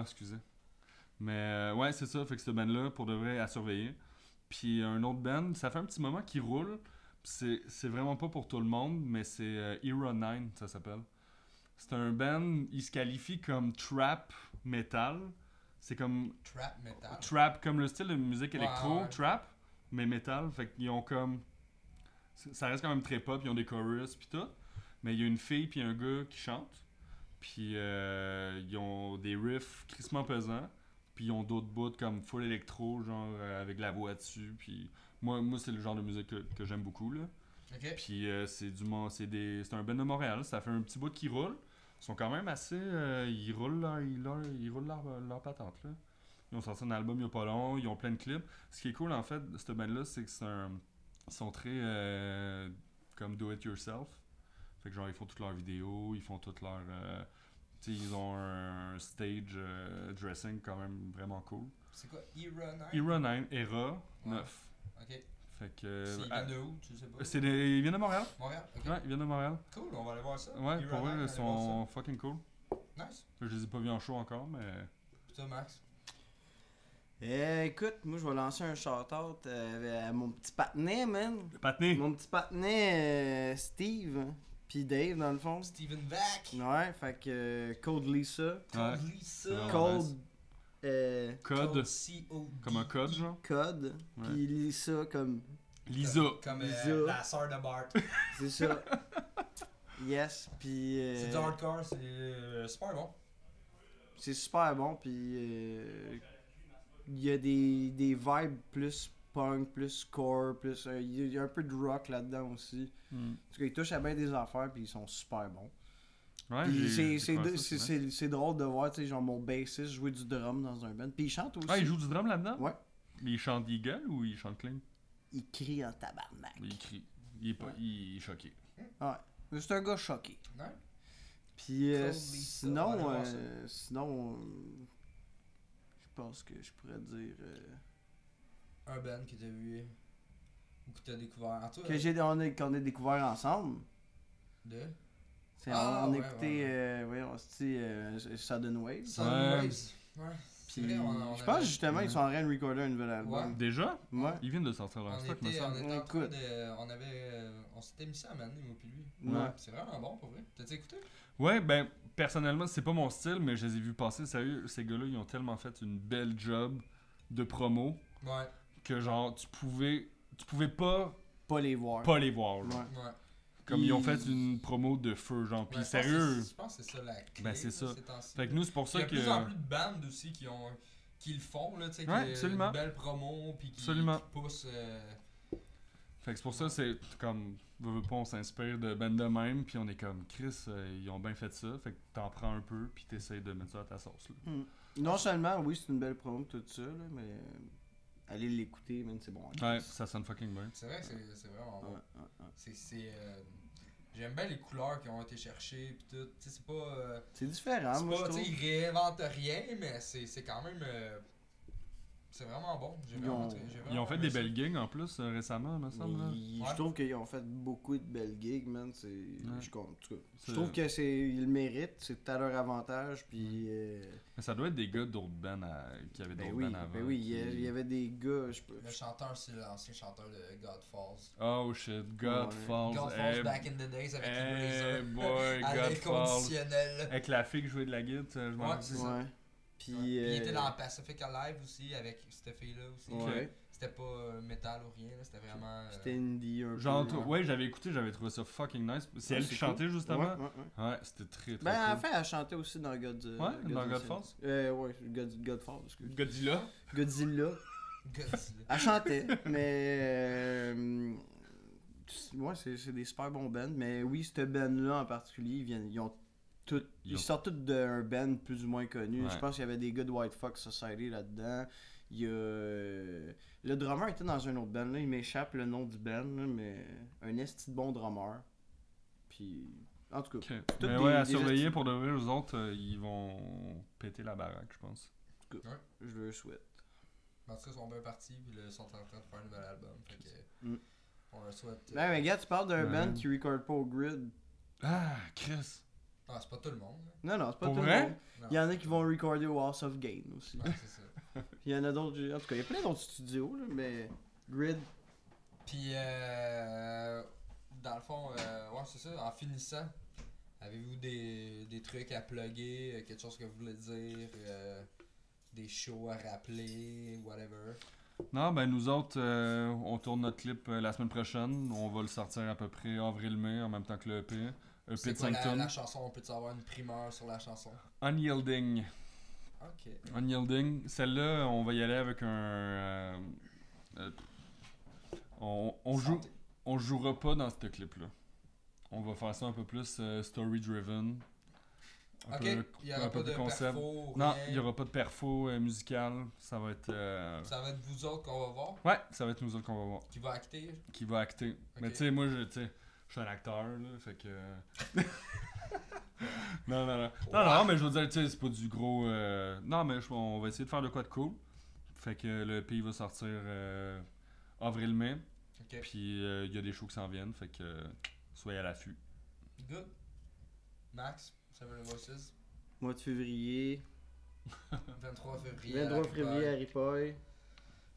excusez. Mais ouais, c'est ça, fait que ce band là pour de vrai à surveiller. Puis un autre band, ça fait un petit moment qu'il roule. Puis c'est vraiment pas pour tout le monde, mais c'est Era 9, ça s'appelle. C'est un band, il se qualifie comme trap metal. C'est comme Trap metal. trap, comme le style de musique électro, Ouais. trap, mais metal. Fait qu'ils ont comme. Ça reste quand même très pop, ils ont des chorus pis tout. Mais il y a une fille puis un gars qui chantent. Puis ils ont des riffs crissement pesants. Puis ils ont d'autres bouts comme full électro, genre avec la voix dessus. Puis moi c'est le genre de musique que j'aime beaucoup là. Ok. Puis c'est un band de Montréal, ça fait un petit bout qui roule. Ils sont quand même assez. Ils roulent leur patente là. Ils ont sorti un album il y a pas long, ils ont plein de clips. Ce qui est cool en fait de cette band là, c'est que ils sont très comme do it yourself. Fait que genre ils font toutes leurs vidéos, ils font toutes leurs. Tu sais, ils ont un stage dressing quand même vraiment cool. C'est quoi? Era 9? Era 9, Era Ouais. 9. Ok. Fait que. Ils viennent de où? Tu sais pas? Ils viennent de Montréal. Montréal? Ok. Ouais, ils viennent de Montréal. Cool, on va aller voir ça. Ouais, Era pour 9, eux, allez ils sont voir fucking cool. ça. Nice. Je les ai pas vus en show encore, mais. Puis toi, Max? écoute, moi je vais lancer un shout-out à mon petit patinet, man. Le patiné! Mon petit patinet, Steve. Puis Dave, dans le fond. Steven Vac! Ouais, fait que Code Lisa. Ouais. Code Lisa. Ouais. Code. Code. C-O-D. Comme un code, genre. Code. Ouais. Puis Lisa comme. Lisa! Comme Lisa. la sœur de Bart. C'est ça. Yes, puis. C'est du hardcore, c'est super bon. C'est super bon, puis. Il y a des vibes plus punk, plus core, plus. Il y a un peu de rock là-dedans aussi. Hmm. Parce qu'ils touchent à bien des affaires, puis ils sont super bons. Ouais, Puis j'ai c'est découvert ça, c'est drôle de voir, tu sais, genre mon bassiste jouer du drum dans un band. Puis il chante aussi. Ah, il joue du drum là-dedans? Ouais. Mais il chante gueule ou il chante clean? Il crie en tabarnak. Il crie. Il est, pas, Ouais. il est choqué. Ouais. C'est un gars choqué. Ouais. Puis Code Lisa, on va aller sinon, voir ça. je pense que je pourrais dire Un band que t'as vu ou que t'as découvert en toi. qu'on a découvert ensemble. De C'est, Ah, on a ouais, écouté, ouais, on s'est dit Sudden Waves. Sunrise. Ouais. C'est Puis vrai, on je pense avait- justement ils sont en train de recorder un nouvel album. Ouais. Déjà? Ouais. Ils viennent de sortir leur On stock, me était, on semble. était en train Écoute. de. On s'était mis ça à maner, moi puis lui. Ouais. C'est vraiment bon pour vrai. T'as-tu écouté? Ouais, ben, personnellement, c'est pas mon style, mais je les ai vus passer. Sérieux, ces gars-là, ils ont tellement fait une belle job de promo Ouais. que, genre, tu pouvais pas Pas les voir. pas les voir. Ouais. genre. Ouais. Comme ils ont fait une promo de feu, genre. Puis Ouais, sérieux. Je pense que c'est ça la clé. Ben, c'est là, ça. ces temps-ci. Fait que nous, c'est pour Il y ça a que. de plus en plus de bandes aussi qui le font, là, tu sais, Ouais, qui absolument. une belle promo, puis qui Absolument. poussent. Fait que c'est pour ça, c'est comme. Veux pas, on s'inspire de bands de même, puis on est comme Chris, ils ont bien fait ça. Fait que t'en prends un peu, puis t'essayes de mettre ça à ta sauce. Là. Non seulement, oui, c'est une belle promo tout ça, là, mais allez l'écouter, man, c'est bon. Ouais, ça sonne fucking bien. C'est vrai que c'est vraiment bon. Ouais. J'aime bien les couleurs qui ont été cherchées, puis tout. Tu sais, c'est pas. C'est différent, c'est moi, pas, je tu sais, trouve. ils réinventent rien, mais c'est quand même. C'est vraiment bon. Ils ont- Ils ont fait des belles gigs en plus récemment, me semble. là. Je Ouais. trouve qu'ils ont fait beaucoup de belles gigs, man. Je C'est- trouve que ils le méritent, c'est à leur avantage. Puis, Mais ça doit être des gars d'autres bands qui avaient d'autres bands avant. ben oui, il y avait des gars, je peux. Le chanteur, c'est l'ancien chanteur de God Falls. Oh shit, God Ouais. Falls. God Falls back in the days avec Hey Eraser. boy, À God Falls. l'inconditionnel. Avec la fille qui jouait de la guitare, je m'en Ouais, rappelle. c'est ça. Ouais. Puis, Puis il était dans Pacific Alive aussi avec cette fille-là aussi. Ouais. C'était pas métal ou rien, là, c'était vraiment. C'était indie un Genre, peu. ouais, j'avais écouté, j'avais trouvé ça fucking nice. C'est Ouais, elle c'est qui chantait cool. justement. Ouais, ouais, ouais. Ouais, c'était très très Ben, cool. en fait, elle chantait aussi dans dans Godfalls? Ouais, Godfalls, excuse. Godzilla. Godzilla. Godzilla. Elle chantait, mais. Ouais, c'est des super bons bands. Mais oui, cette band-là en particulier, ils sortent tous d'un band plus ou moins connu. Ouais. Je pense qu'il y avait des gars de White Fox Society là-dedans. Il y a. Le drummer était dans un autre band, là. Il m'échappe le nom du band, là, mais un esti de bon drummer. Puis. En tout cas. Ok. Toutes Mais des- ouais, à des surveiller esti- pour de vrai, eux autres, ils vont péter la baraque, je pense. Je le souhaite. En tout cas, ils sont bien partis, puis là, ils sont en train de faire un nouvel album. Fait que. Mm. On leur souhaite. Ben, mais gars, tu parles d'un Ouais. band qui record pas au grid. Ah, Chris. Ah, c'est pas tout le monde. là. Non, c'est pas Pour tout vrai? le monde. Non. Il y en a qui vont recorder au House of Gain aussi. Ouais, c'est ça. Il y en a d'autres. En tout cas, il y a plein d'autres studios, là, mais. Grid. Puis, dans le fond, ouais, c'est ça. En finissant, avez-vous des trucs à plugger, quelque chose que vous voulez dire, des shows à rappeler, whatever? Non, ben nous autres, on tourne notre clip la semaine prochaine. On va le sortir à peu près avril-mai en même temps que le EP. EP C'est de quoi 5 la tonnes. chanson? On peut avoir une primeur sur la chanson? Unyielding. Ok. Unyielding. Celle-là, on va y aller avec Santé. on jouera pas dans ce clip-là. On va faire ça un peu plus story-driven. Un Ok, peu- il y aura un peu pas de plus concept. perfo, Non, rien. il n'y aura pas de perfo musical. Ça va être. Ça va être vous autres qu'on va voir, Ouais, ça va être nous autres qu'on va voir. qui va acter. Qui va acter. Mais Ok. tu sais, moi, je suis un acteur, là. Fait que. non, non, non. Non, non, mais je veux dire, tu sais, c'est pas du gros. Non, mais on va essayer de faire de quoi de cool. Fait que le EP va sortir avril-mai. Ok. Puis il y a des shows qui s'en viennent. Fait que soyez à l'affût. Good. Max, Seven Voices, Mois de février. 23 février. 23 février à Ripoll.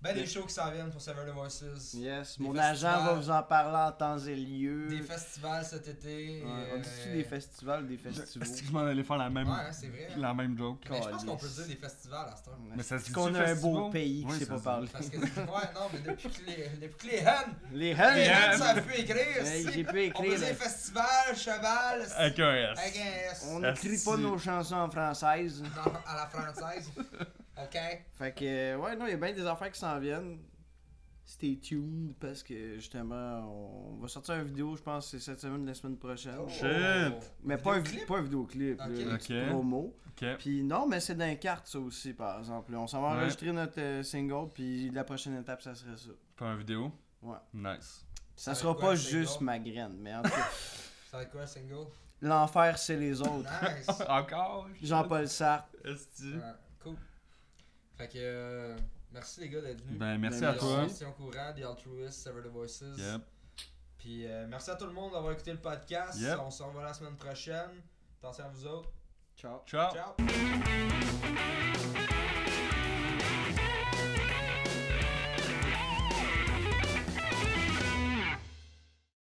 Ben, des shows qui s'en viennent pour Seven Voices. Yes, Des mon festivals. agent va vous en parler en temps et lieu. Des festivals cet été. On dit-tu des festivals ou des festivals? Est-ce que je m'en allais faire la même, Ouais, hein, c'est vrai. la même joke? Mais je pense qu'on Calice. peut dire des festivals à cette heure. Mais ça se C'est dit-tu qu'on a un festival? beau pays qui Ouais, sait ça pas se dit. parler. Parce que, ouais, non, mais depuis que les Huns, Les les Huns! Huns savent plus écrire. Hey, j'ai pu On peut écrire. dire festival, cheval, Avec un S. avec un S. On n'écrit pas Asti. nos chansons en française. Non, à la française. Ok. Fait que, ouais, non, il y a bien des affaires qui s'en viennent. Stay tuned parce que justement, on va sortir une vidéo, je pense, c'est cette semaine, la semaine prochaine. Oh. Shit. Mais pas un Vidéoclip? vidéoclip, Ok. là, une Ok. petite promo. Ok. Puis non, mais c'est dans les cartes ça aussi, par exemple. On s'en va Ouais. enregistrer notre single, puis la prochaine étape, ça serait ça. Faire une vidéo? Ouais. Nice. Ça va sera être quoi, pas le single? juste ma graine, mais en tout cas, Ça va être quoi un single? l'enfer, c'est les autres. Nice. Encore? Jean-Paul Sartre. Esti. Ouais, cool. Fait que, merci les gars d'être venus. Ben, merci Ben, à merci. toi. Merci au courant, The Altruist, Sever the Voices. Yep. Puis merci à tout le monde d'avoir écouté le podcast. Yep. On se revoit la semaine prochaine. Attention à vous autres. Ciao. Ciao. Ciao.